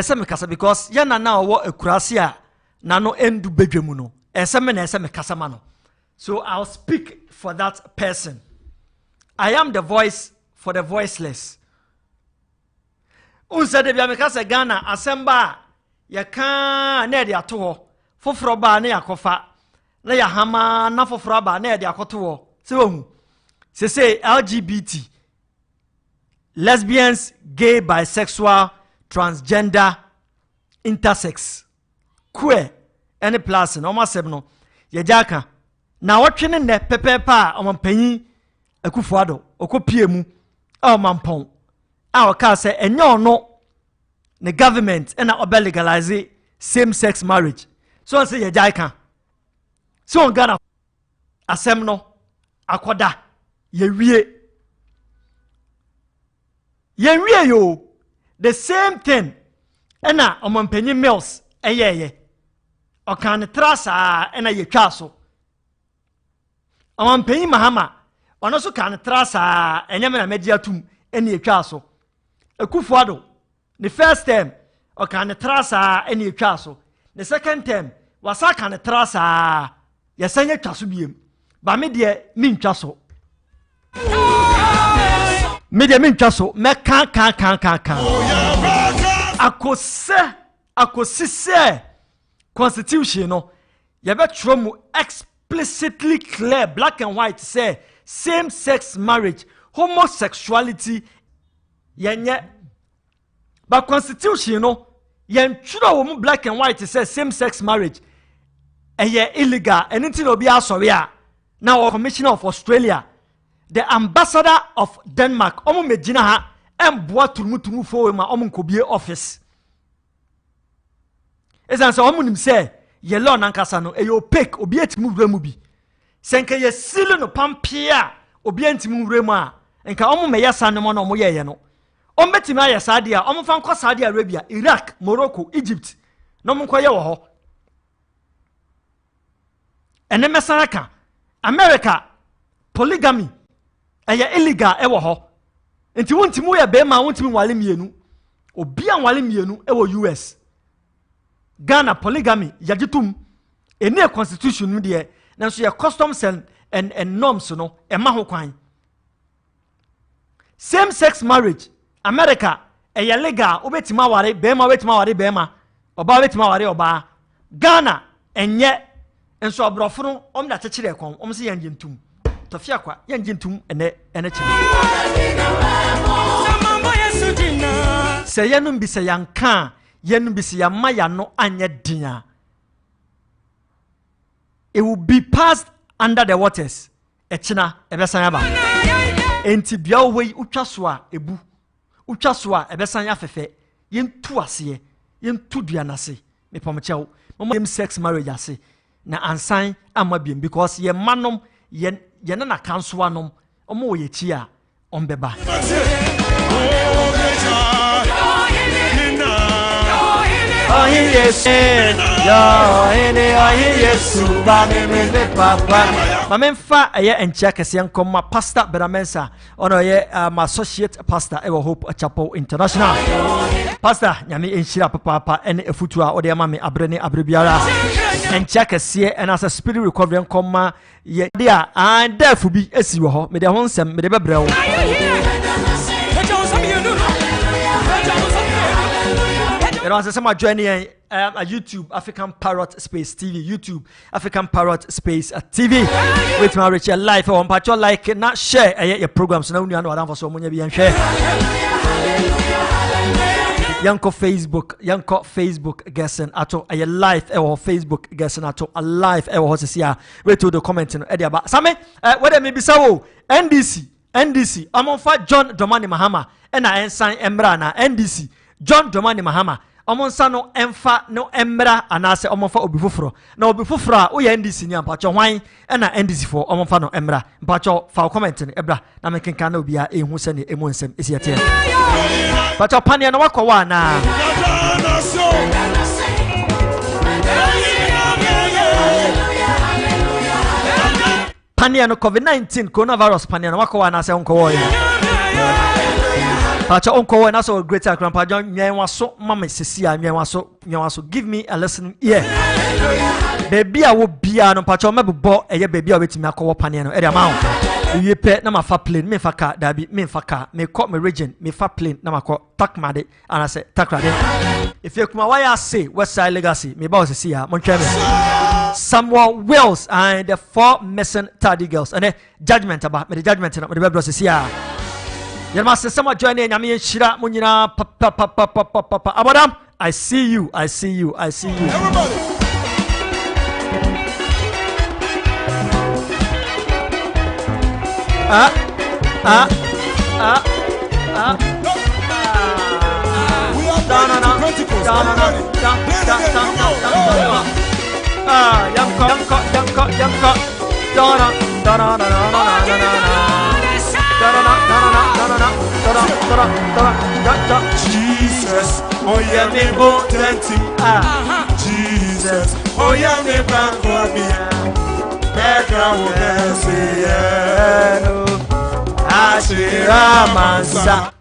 same kasa because yana na wo akurase a na no endu bedwemu no same na same kasa ma no. So I'll speak for that person. I am the voice for the voiceless. Unsa debia me kasa Ghana asemba ya kan na de ato ho foforo ba na yakofa na ya hama na foforo ba na de akoto ho se wo say LGBT, lesbians, gay, bisexual, transgender, intersex, queer, any plus, no more sebno. Yajaka. Now what can ne pepe pa on penny a kufuado, or copiemu, or mampon. our car say enyo no the government and obe legalize same sex marriage so say ye jai kan so on Ghana asem no akoda ye wie yo the same thing ena omampanyi mills eyeye okan trasa ena ye twa so omampanyi mahama ono so kan trasa enyame na media tum ena ye twa so Ekufuado the first term okan trasa ena ye twa so the second term wasa kan trasa ye sanye twa so biem ba me de min twa so media min twa so me kan akosise constitution no ye be mu explicitly clear black and white say same sex marriage homosexuality yenye but constitution no yen tro wo mu black and white say same sex marriage eye illegal anything obi asori a now commissioner of Australia the ambassador of Denmark omo megina ha emboa turumutumu fo ma omo nkobie office esan so omo nim say ye law nankasa no e opaque obi atimu wura mu bi senka ye silo no pampia obi antimu wura mu a enka omo meya sanem no omo ye no omo betimi aye Saudi a omo fa nko Saudi Arabia Iraq Morocco Egypt no mo nkoye wo ho ene mesaraka America polygamy eye illegal e wo ho enti wontimu ye be ma wontimi wale mienu obi an wale mienu e wo US Ghana polygamy yagitum eni constitution mu de nanso ye customs and norms no e ma ho kwan same sex marriage America eye legal obetima ware be ma obetima ware be ma oba obetima ware oba Ghana enye enso obrofo no omda chechire kon omse yangentum tofia kwa yangentum ene chine se yanum bi se yanka yenum bi se yamaya no anye dia it will be passed under the waters echina ebesan yaba enti bia we utwa so a ebu utwa so a ebesan ya fefe yentu ase yentu duanase me pomchew same sex marriage ase na ansan amabiem because ye manom ye na kanso anom omo ye chi a ombeba Mamemfa eye enchia kese nkoma pastor Beramensa ono ye my associate pastor ewo Hope Chapel International pastor nyame enchira papa ene efutu a ode ama me abrene abrebiara enchia kese ena as spirit recovery nkoma ye dia and defu bi esi wo ho me de ho nsem me de bebrɛwo You know, some joining a YouTube African Parrot Space TV, YouTube African Parrot Space TV. With my rich life on patch like not share your programs. So now you know for so many and share. Yanko Facebook GERSON ATO a live or Facebook GERSON ATO a live or what's here. Wait to the comment in Edia ba. Same whether maybe so NDC I'm on for John Dramani Mahama and I sign Embrana NDC John Dramani Mahama omonsa no emfa no emra anase omonfa obifoforo na obifoforo a oya NDC ni ampacho hwan na NDC for omonfa no emra mpacho fa comment ni ebra na mekenka na obia ehu se ne emu nsem esiete mpacho pania na wakwa na pania no COVID-19 coronavirus pania na wakwa na se onkowo Pacha onko na so greater grandpa John nyenwaso mama sesia nyenwaso give me a lesson here baby a wo bia no pacha mebbo eye baby a wetimi akọwọ pane no e dia ma we pe na ma fa plane me fa ka dabi me fa ka me call me region me fa plane na ma ko takmade ana se takrade if you kuma why I say West Side Legacy me ba sesia mo tweme Samuel Wells and the 4 missing tardy girls and the judgment about me the judgment na me the bro sesia Yama sesama joining nyame shira munyina papa abadam I see you Everybody. Jesus, oh yeah, neighbor, Jesus, oh yeah, neighbor,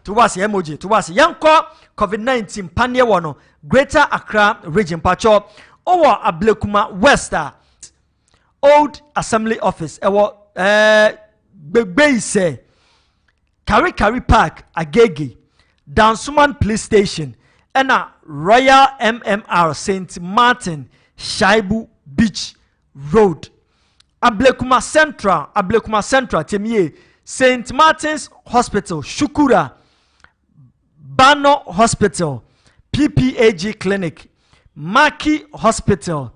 to was emoji to was yanko COVID-19 panye wono Greater Accra region pacho owo Ablekuma Wester Old Assembly Office ewo BEYEYIE Kari Park Agege Dansuman Police Station ena Royal MMR St. Martin Shaibu Beach Road Ablekuma Central temie St. Martin's Hospital Shukura Bano Hospital PPAG Clinic Maki Hospital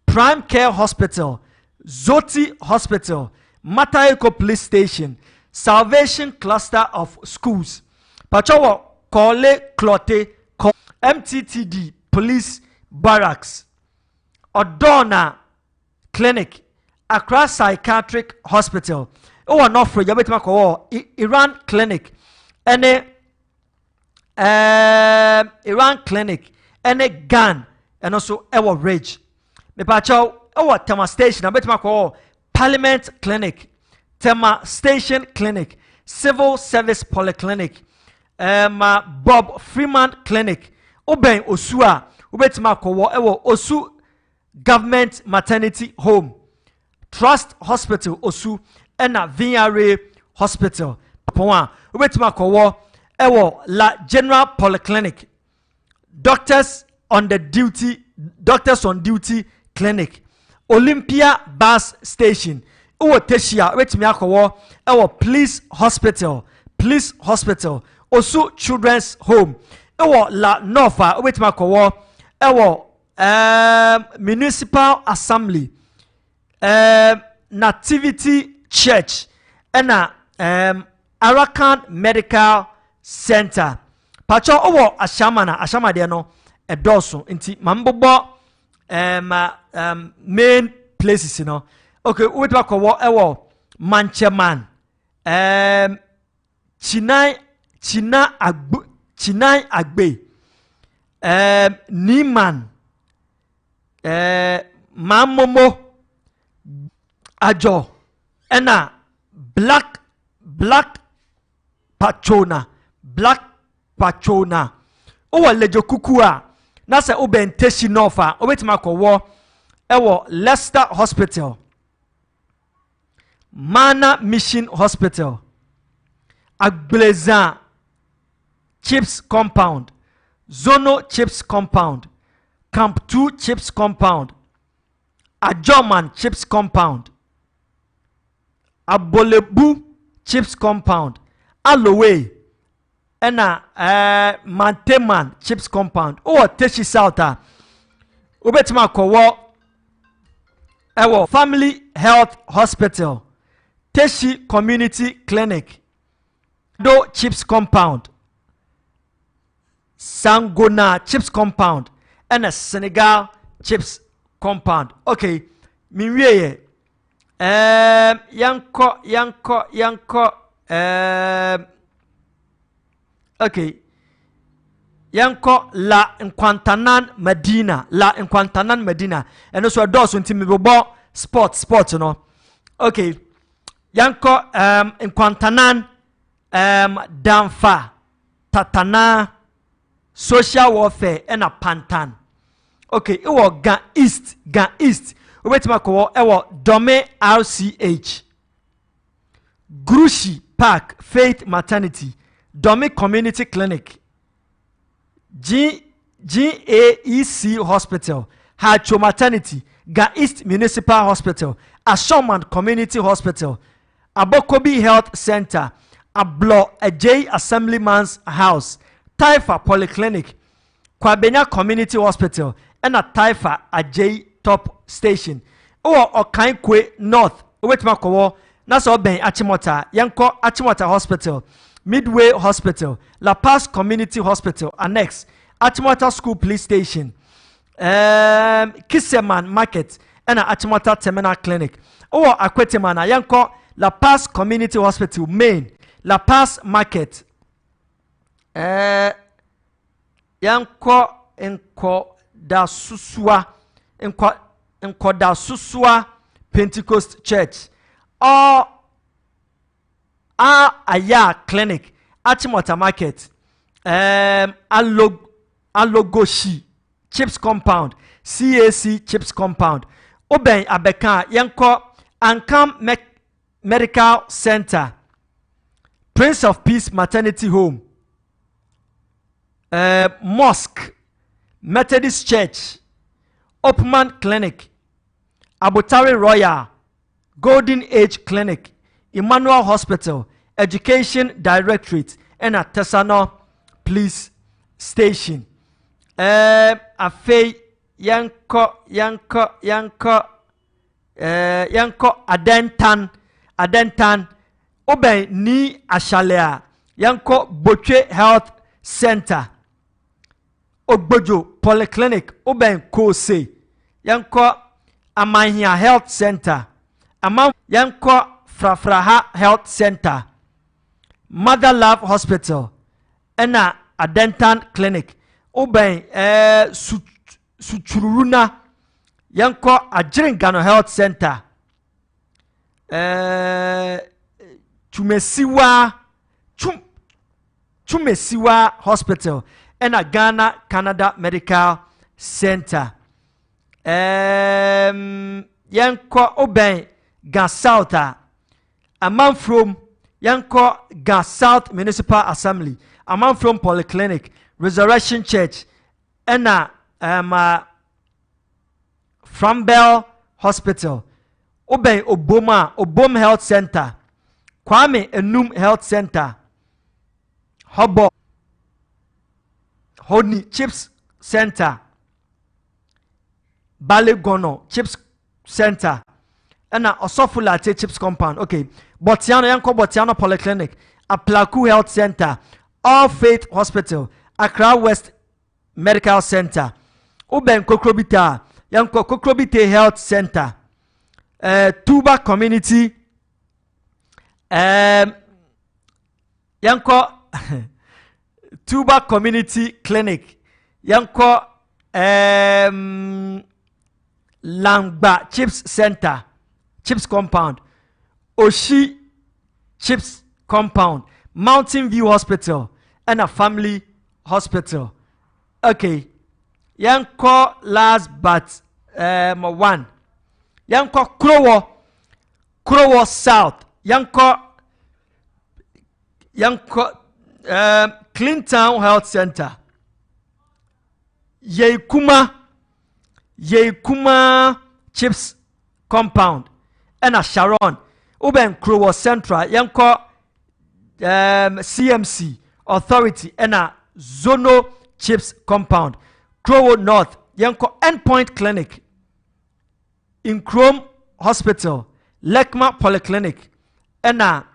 Prime Care Hospital Zoti Hospital Matayeko Police Station Salvation Cluster of Schools Pachowo Kole Klote MTTD Police Barracks Odona Clinic Accra Psychiatric Hospital o no free ya betima ko Iran Clinic ene Iran Clinic ene Gan and also ewo Ridge me pa chaw ewo Tema Station betima ko Parliament Clinic Tema Station Clinic Civil Service Polyclinic Bob Freeman Clinic oben osua obetima ko ewo Osu Government Maternity Home Trust Hospital Osu ena VRA Hospital Papa obetima ko ewo La General Polyclinic Doctors on Duty Clinic Olympia Bus Station owo Teshia obetimi akowo ewo Police Hospital Osu Children's Home ewo La Norfa obetima akowo ewo Municipal Assembly Nativity Church ena Arakan Medical Center pacho owo ashama de no edoso nti mambobo main places no okay we talk about ewo Mancheman Chinai Agbe Niman Mamomo Ajo ena Black Patrona owo Lejo Kukua na se obenteshi nofa obetima ko ewo Leicester Hospital Mana Mission Hospital Agbleza Chips Compound Zono Chips Compound Camp 2 Chips Compound Ajoman Chips Compound Abolebu Chips Compound Alloway ena Manteman Chips Compound o Teshi South obetima ko ewo Family Health Hospital Teshi Community Clinic Do Chips Compound Sangona Chips Compound and a Senegal Chips Compound. Okay, minwiye yanko okay yanko La Nkwantanan Medina and also doors until me bo sport no okay yanko Nkwantanan Damfa Tatana Social Warfare and a Pantan. Okay, it was Gan East. Wait, Mako, ewo Dome RCH. Grushi Park Faith Maternity. Dome Community Clinic. GAEC Hospital. Hacho Maternity. Gan East Municipal Hospital. Ashoman Community Hospital. Abokobi Health Center. Ablo J Assemblyman's House. Taifa Polyclinic. Kwabenya Community Hospital. And a Taifa J Top Station. Or Okankwe North. Wetmakowo. Naso Ben Achimota. Yanko Achimota Hospital. Midway Hospital. La Paz Community Hospital. Annex. Achimota School Police Station, Kiseman Market, and Achimota Terminal Clinic. Or Akwetemana, Yanko La Paz Community Hospital, Main, La Paz Market, Yanko Enko da Susua, Enko da Susua Pentecost Church, or Aya Clinic, Achimota Market, Alogoshi Chips Compound, CAC Chips Compound, Oben Abeka Yanko Ankam Medical Center, Prince of Peace Maternity Home, Mosque, Methodist Church, Opman Clinic, Abutari Royal, Golden Age Clinic, Emmanuel Hospital, Education Directorate, and a Tesano Police Station. Afei yanko adentan oben ni ashalea yanko Botwe Health Center, Ogbojo Polyclinic oben Kose, yanko Amahia Health Center, yanko Frafraha Health Center, Mother Love Hospital, ena Adentan Clinic oben Suchuruna yanko Ajiringano Health Center, Chumesiwa Hospital, ena Ghana Canada Medical Center, yanko oben Gasauta among from yanko Gas South Municipal Assembly, among from Polyclinic, Resurrection Church, ena Frambell Hospital, Obey Obom Health Center, Kwame Enum Health Center, Hobo Hodney Chips Center, Balegono Chips Center, and Osofulate Chips Compound. Okay, Botiano Yanko Botiano Polyclinic, Aplaku Health Center, All Faith Hospital, Accra West Medical Center, Uben Kokrobita Yanko Kokrobite Health Center, Tuba Community, Yanko Tuba Community Clinic, Yanko Langba Chips Center, Chips Compound, Oshi Chips Compound, Mountain View Hospital, and a Family Hospital. Okay, yanko last but one, yanko Krowo South, yanko Clinton Health Center, Yeikuma Chips Compound, and a Sharon Uben Krowo Central, yanko CMC Authority, and a Zono Chips Compound, Krowo North, yanko Endpoint Clinic, in Chrome Hospital, Lekma Polyclinic, and a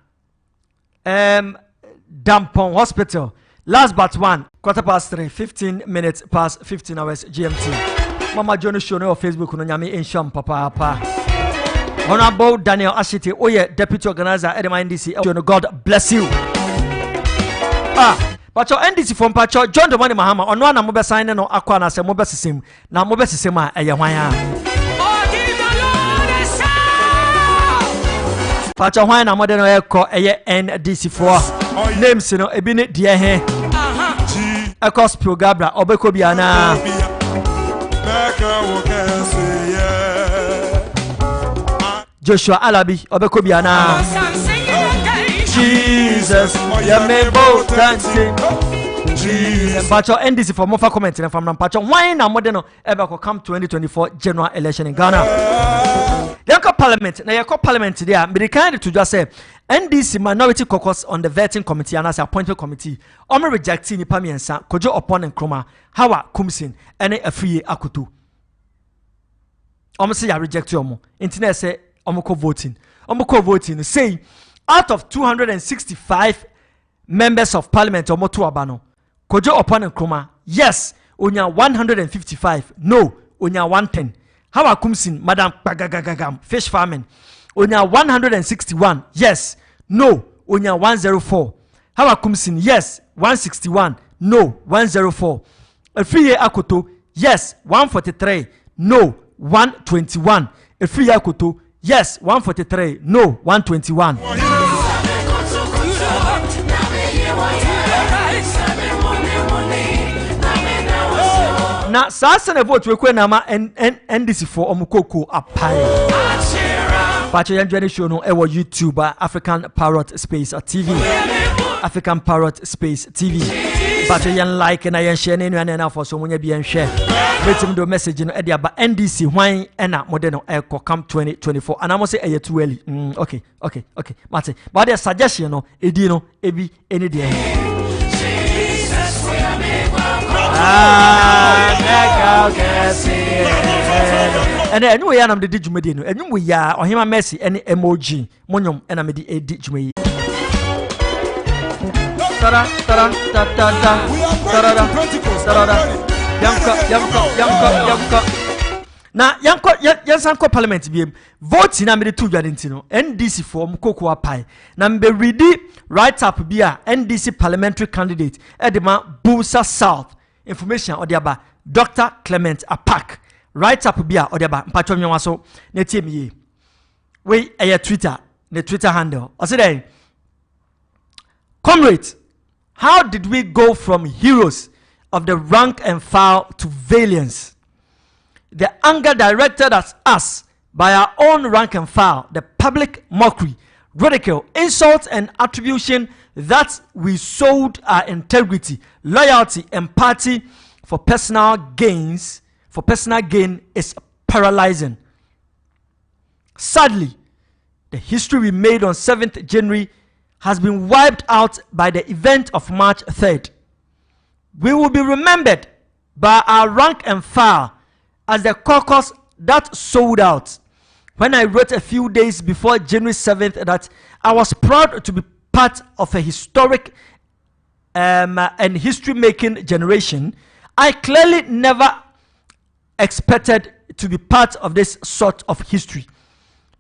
Dampon Hospital. Last but one, 3:15, 15 minutes past 15 hours GMT. Mama Johnny show no Facebook no nyame ensham papa. Honorable Daniel Ashite, Oye Deputy Organizer at the NDC. God bless you. But your NDC from Pacho John the Money Mahama on one mobile sign no aquana se mobile system na mobile system a yawaya. Pacho why na modern eko eye NDC for names no ebine die he. Ekos Gabra obeko biana. Joshua Alabi obeko biana. Jesus, ya me both Jesus. Pacho NDC for more comments from Pacho. Why na modern ever come 2024 general election in Ghana? Yanko Parliament, na Yanko Parliament there. Be the kind to just say NDC minority caucus on the vetting committee and as appointment committee. Omo rejecting nipa miensa kojo upon Nkrumah Hawa Kumsin ene afiye akutu. Omo say ya reject omo. Internet say omo ko voting. Omo ko voting say out of 265 members of parliament omo to abano Kojo upon Nkrumah, yes. Onya 155, no. Onya 110. Hawa Kumsin, Madam Pagagagagam, fish farming. Onya 161, yes. No. Onya 104. Hawa Kumsin, yes. 161, no. 104. Efriye Akoto, yes. 143, no. 121. Efriye Akoto, yes. 143, no. 121. Na sasa na vote we na ma NDC for omukoko apai pacho yanjani show no e wo YouTube African Parrot Space TV African Parrot Space TV pacho yan like na yan share na na for so munya bi yan share betim do message no e dia ba NDC hwan e na mode no e ko come 2024 ana mo say e too early okay mate but the suggestion no edi no ebi eni de and then we are the Jumedi, and we are on him a messy any emoji, Monyum, and I'm the Jumedi. Now, Yanko Parliament be votes in Amity 2 Jadintino, NDC for Mukoko Pai. Number ready right up be a NDC parliamentary candidate, Edema Busa South. Information Odiaba Dr. Clement Apak. Right up be a Odiaba Patron Yawaso, Netimi. We a Twitter, the Twitter handle. I said, comrades, how did we go from heroes of the rank and file to valiants? The anger directed at us by our own rank and file, the public mockery, ridicule, insult, and attribution that we sold our integrity, loyalty, and party for personal gain is paralyzing. Sadly, the history we made on 7th January has been wiped out by the event of March 3rd. We will be remembered by our rank and file as the caucus that sold out. When I wrote a few days before January 7th that I was proud to be part of a historic and history-making generation, I clearly never expected to be part of this sort of history.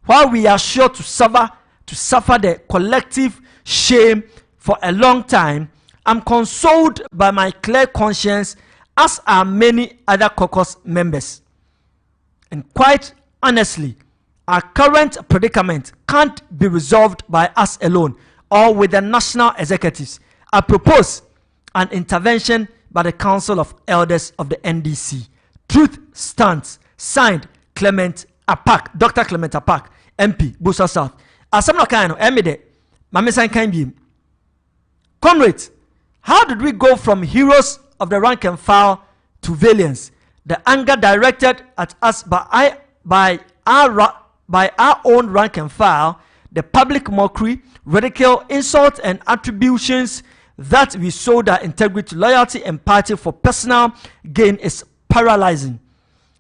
While we are sure to suffer the collective shame for a long time, I'm consoled by my clear conscience, as are many other caucus members. And quite honestly, our current predicament can't be resolved by us alone or with the national executives. I propose an intervention by the Council of Elders of the NDC. Truth stands. Signed, Clement Apak, Dr. Clement Apak, MP, Busa South. Asamno Kaino, Emide, Mamisan Kainbim. Comrades, how did we go from heroes of the rank and file to valiants? The anger directed at us by our own rank and file, the public mockery, ridicule, insult, and attributions that we sold our integrity, loyalty, and party for personal gain is paralyzing.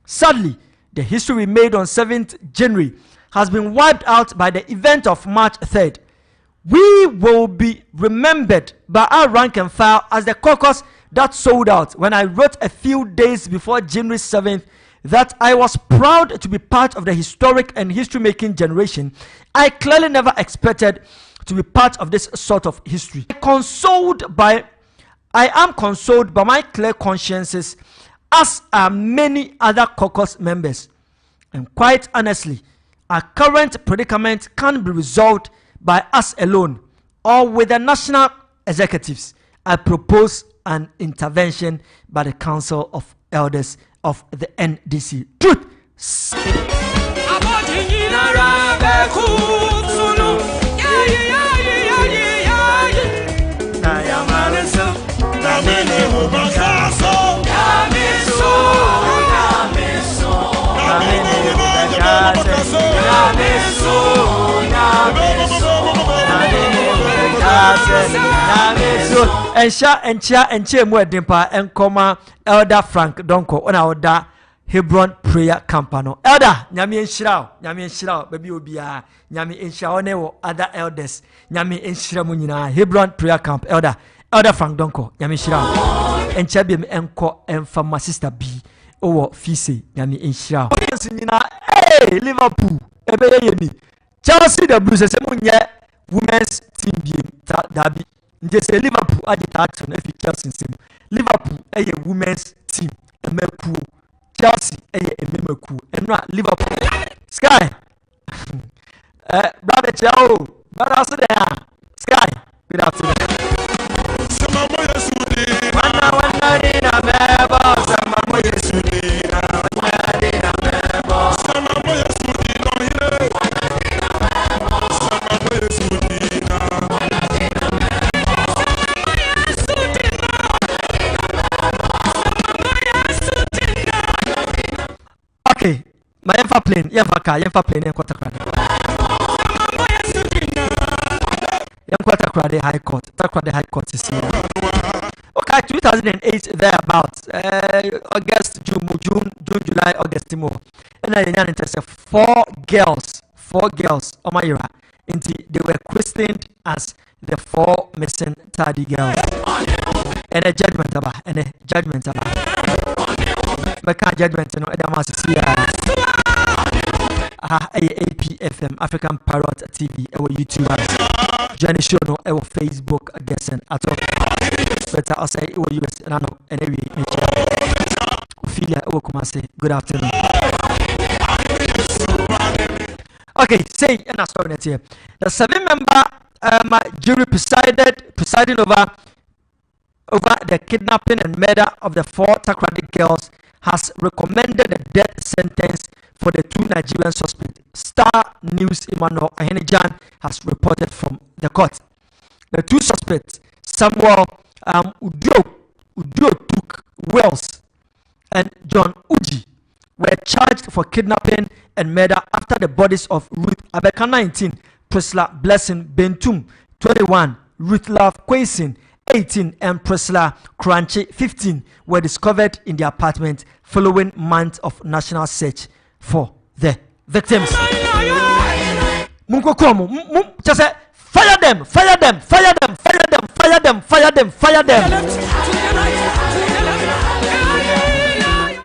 Sadly, the history we made on 7th January has been wiped out by the event of March 3rd. We will be remembered by our rank and file as the caucus that sold out. When I wrote a few days before January 7th that I was proud to be part of the historic and history-making generation, I clearly never expected to be part of this sort of history. I am consoled by my clear consciences, as are many other caucus members. And quite honestly, our current predicament can't be resolved by us alone or with the national executives. I propose an intervention by the Council of Elders of the NDC. Truth. Encha Mwedimpa Enkoma Elder Frank Donko on our Hebron Prayer Campano. Elder, Nyami Enshirao, baby Obia, Nyami Enshaonewo, other elders, Nyami Enshiramunina, Hebron Prayer Camp, Elder Frank Donko, Nyami Shirao. enchabe enko emfa my sister B owo fise nyame enhira audience nyina Liverpool ebeye ni Chelsea the Blues say munye women's team bi dabi nje say Liverpool agita action efi Chelsea sim Liverpool eye women's team emeku Chelsea eye emeku enra Liverpool Sky brother Chao brother so there Sky good afternoon wana ina mebo sama mo yesudina wana ina mebo sama mo yesudina okay my enfa plane yenfa plane en kwata high court is here. Okay, 2008 thereabouts, August, June, July, August more. And I didn't say four girls, oh my era, they were christened as the four missing tardy girls. And a judgment about, but can't judgment, you know, APFM, African Parrot TV, our YouTubers. Jenny show no our Facebook GERSON ATO. But I'll say our US and I know anyway. Ophelia our come say good afternoon. Okay, say and I saw it here. The 7-member jury presiding over the kidnapping and murder of the 4 Takoradi girls has recommended a death sentence for the 2 Nigerian suspects. Star News Emmanuel Ahenijan has reported from the court. The 2 suspects, Samuel Udiotuk Wells and John Uji, were charged for kidnapping and murder after the bodies of Ruth Abeka 19, Priscilla Blessing Bentum 21, Ruth Love Kwasin 18, and Priscilla Kranche 15 were discovered in the apartment following months of national search for the victims. Just say fire them.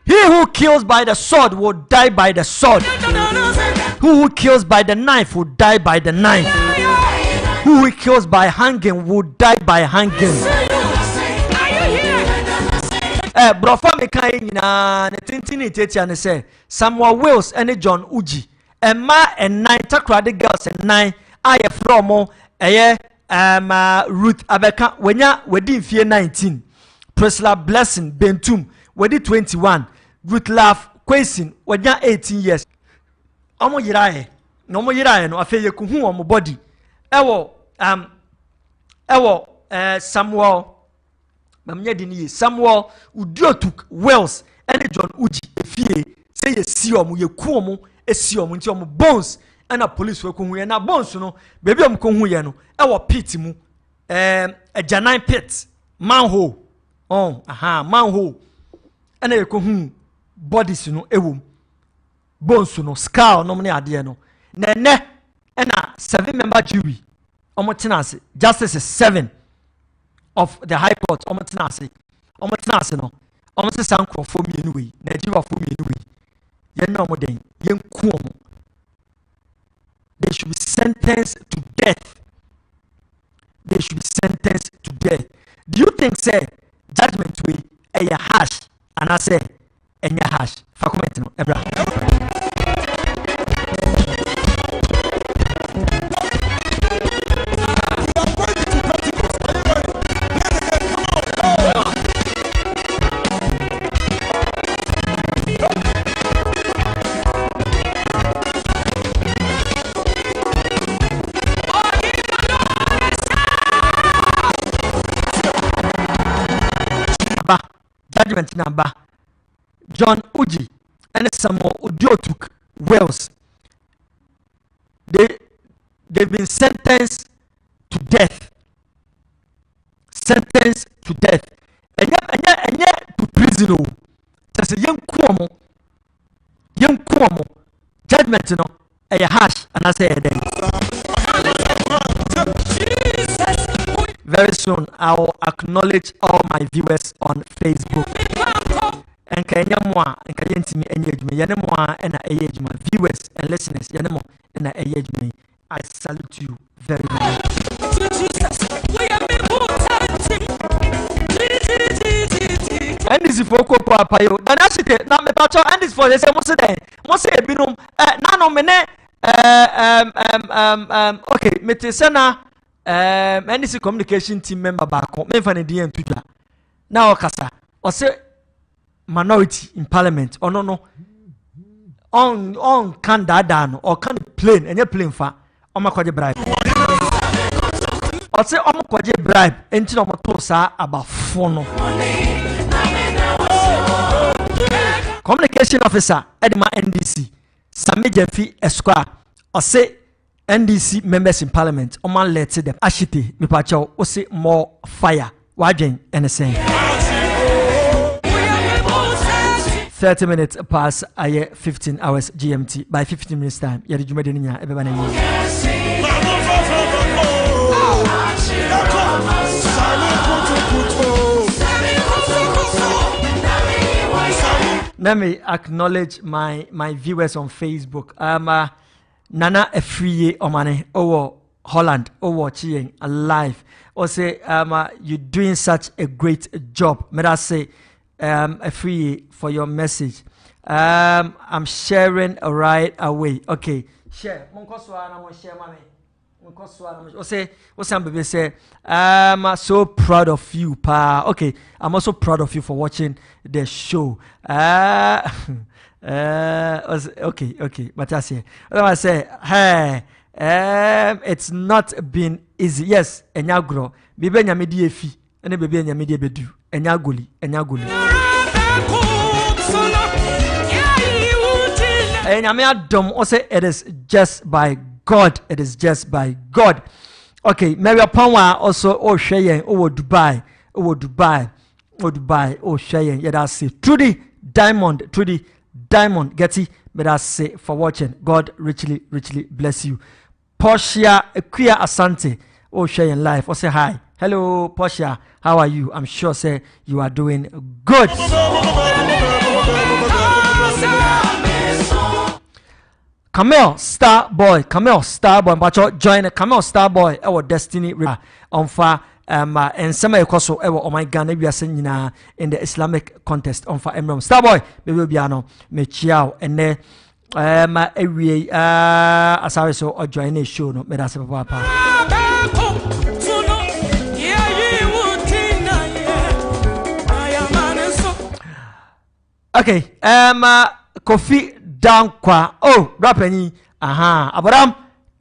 He who kills by the sword will die by the sword. Who kills by the knife will die by the knife. Who kills by hanging will die by hanging. Brofa me kan nyina ne tintini tete ane say Samuel Wills and John Uji Emma and 9 Takoradi girls and 9 aye from Ruth Abeka wenya wedi mfie 19 Priscilla Blessing Bentum wedi 21 Ruth Love Kwasin wenya 18 years omo yirae no afeye ku hu omo body Samuel Samuel Udiotuk Wells and John Uji efie say ye see omo ye ku omo esi omo nti omo bones and a police we ku hu ye na bones no baby omo ku hu ye no pit mu a janine pit manhole manhole and ye ku hu bodies no ewom bones no skull no ne ade no na ne na 7-member jury omo tenase justice is 7 of the high court omo tenase no omo se sanko for me anyway Nigeria for me anyway ye na omo den ye nku omo they should be sentenced to death. Do you think say judgment we a hash and I say enya hash for comment no ebra judgment number John Uji and Samuel Udiotuk Wells. They've been sentenced to death. And yet to prison. That's a young Cuomo. Judgment, you know, a hash, and I say then. Very soon, soon I will acknowledge all my viewers on Facebook. And Kanyamwa and Kayentimi engagement, Yanamwa and engagement, viewers and listeners, Yanamo and engagement. I salute you very much. And this is for Papayo. And actually, now me patch and this for the same Mose Binum. Nano mene. Okay, Metesana. And this is communication team member back. Me fan DM Twitter. Now, Kasa. Or say minority in parliament. Oh no. On can dadan or can plane and you're playing for. Oma kwaje bribe. Or say Oma kwaje bribe. Enti no motosa about fono. Communication officer Edma NDC Sami Jemfi Esquire or say NDC members in parliament Oma let them ashite mi pacho o say more fire wajen and saying 30 minutes past 15 hours GMT by 15 minutes time yadi jumede ninya ebeba na yi. Let me acknowledge my viewers on Facebook. Nana Efriye Omane Owo Holland Owo Chiyeng alive. Or say you're doing such a great job. May I say Efriye for your message. I'm sharing right away. Okay, share. Share, mommy. I'm so proud of you, pa. Okay, I'm also proud of you for watching the show. Okay, but I say, hey, it's not been easy. Yes, enyagro. Bibe nyamidi efi, ene bibe nyamidi ebedu. Enyaguli. Enyame adom. Ose it is just by God. It is just by God. Okay, Mary Panwa also Sheyen Dubai, Sheyen. Yeah, that's it. Trudy Diamond, Getty. But I say for watching. God richly bless you. Portia Equia Asante, Sheyen live. Or say hi. Hello, Portia. How are you? I'm sure say you are doing good. Camel Starboy, but join Camel Starboy, our Destiny on fire. And some also oh my God, we are singing in the Islamic contest on fire. Starboy, baby piano, me chiao, and then as I so or join a show, no, me that's papa. Okay, Kofi Dankwa. Oh, Rapeni. Abraham,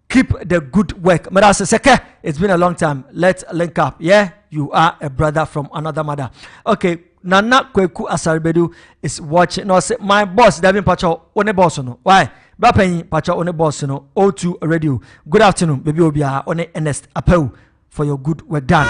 keep the good work. Madasa Seke, it's been a long time. Let's link up. Yeah, you are a brother from another mother. Okay, Nana Kweku Asaribedu is watching. No, say my boss, Devin Pacho, one boss no. Why? Rapeni Pacho one boss no. O2 Radio. Good afternoon, baby Obia, one Ernest Apeu for your good work done.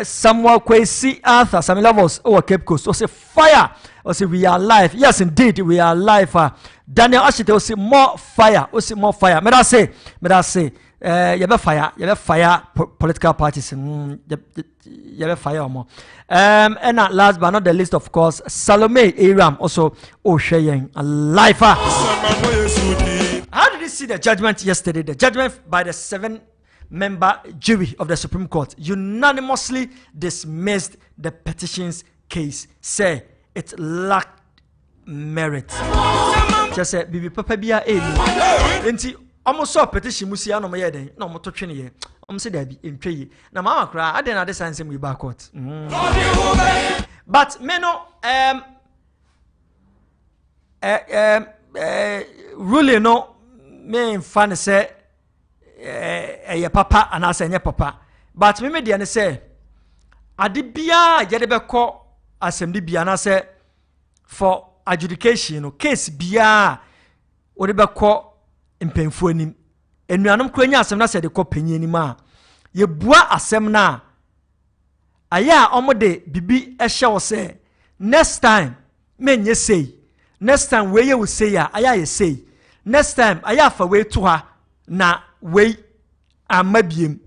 Samuel Kwesi Arthur, Sammy Lovers, Cape Coast. Say fire. Say we are live. Yes, indeed, we are live. Daniel Ashite say more fire. Say more fire. May I say, you have fire political parties. You have fire more. And last but not the least, of course, Salome Aram also Sheyen live. How did you see the judgment yesterday? The judgment by the 7-member jury of the Supreme Court unanimously dismissed the petition's case. Say it lacked merit. Just say, Bibi Papa Bia Enti almost saw petition Musia no Mayede, no Motochin. Say there be in tree. Now, Mama cry, I didn't understand him with backwards. But Meno, really no, me fan say. Papa and I say papa, but me the say adibia yedebeko assembly bia na say for adjudication no case bia odebeko mpemfu anim enuanom kranya asem na say de ko panyi anim a ye bua asem na aya omode bibi ehye wo say next time men ye say next time we will say ya aya say next time aya fa we to ha na we amabiem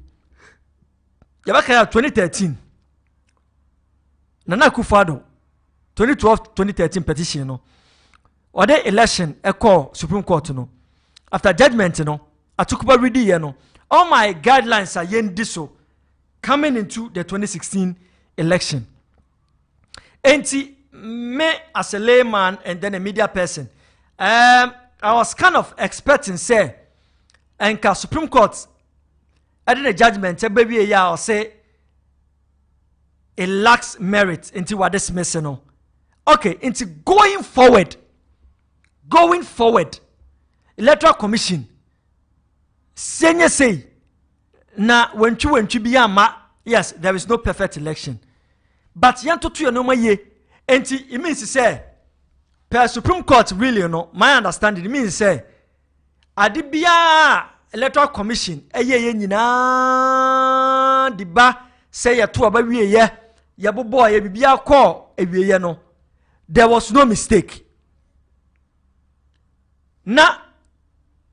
yabaka 2013 Nana Akufo-Addo 2012-2013 petition no or the election a call Supreme Court no after judgment no atukuba ready ye no all my guidelines are yen diso coming into the 2016 election. Enti me as a layman and then a media person, I was kind of expecting say, and Supreme Court, I did a judgment, baby a year or say it lacks merit into what this missing. Okay, into going forward, Electoral Commission, senior say, na when you be a yes, there is no perfect election. But yanto to your normal ye, and it means to say, per Supreme Court really, my understanding, it means to say, Adibia Electoral Commission, ye na diba say ya to about ye, yabo boy, bibia call, ye no. There was no mistake. Na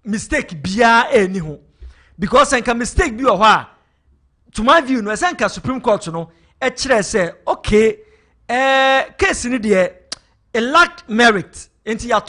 mistake bia anyhow. Because I can mistake be a while. To my view, no, I think Supreme Court, say, okay, case in the it lacked merit into your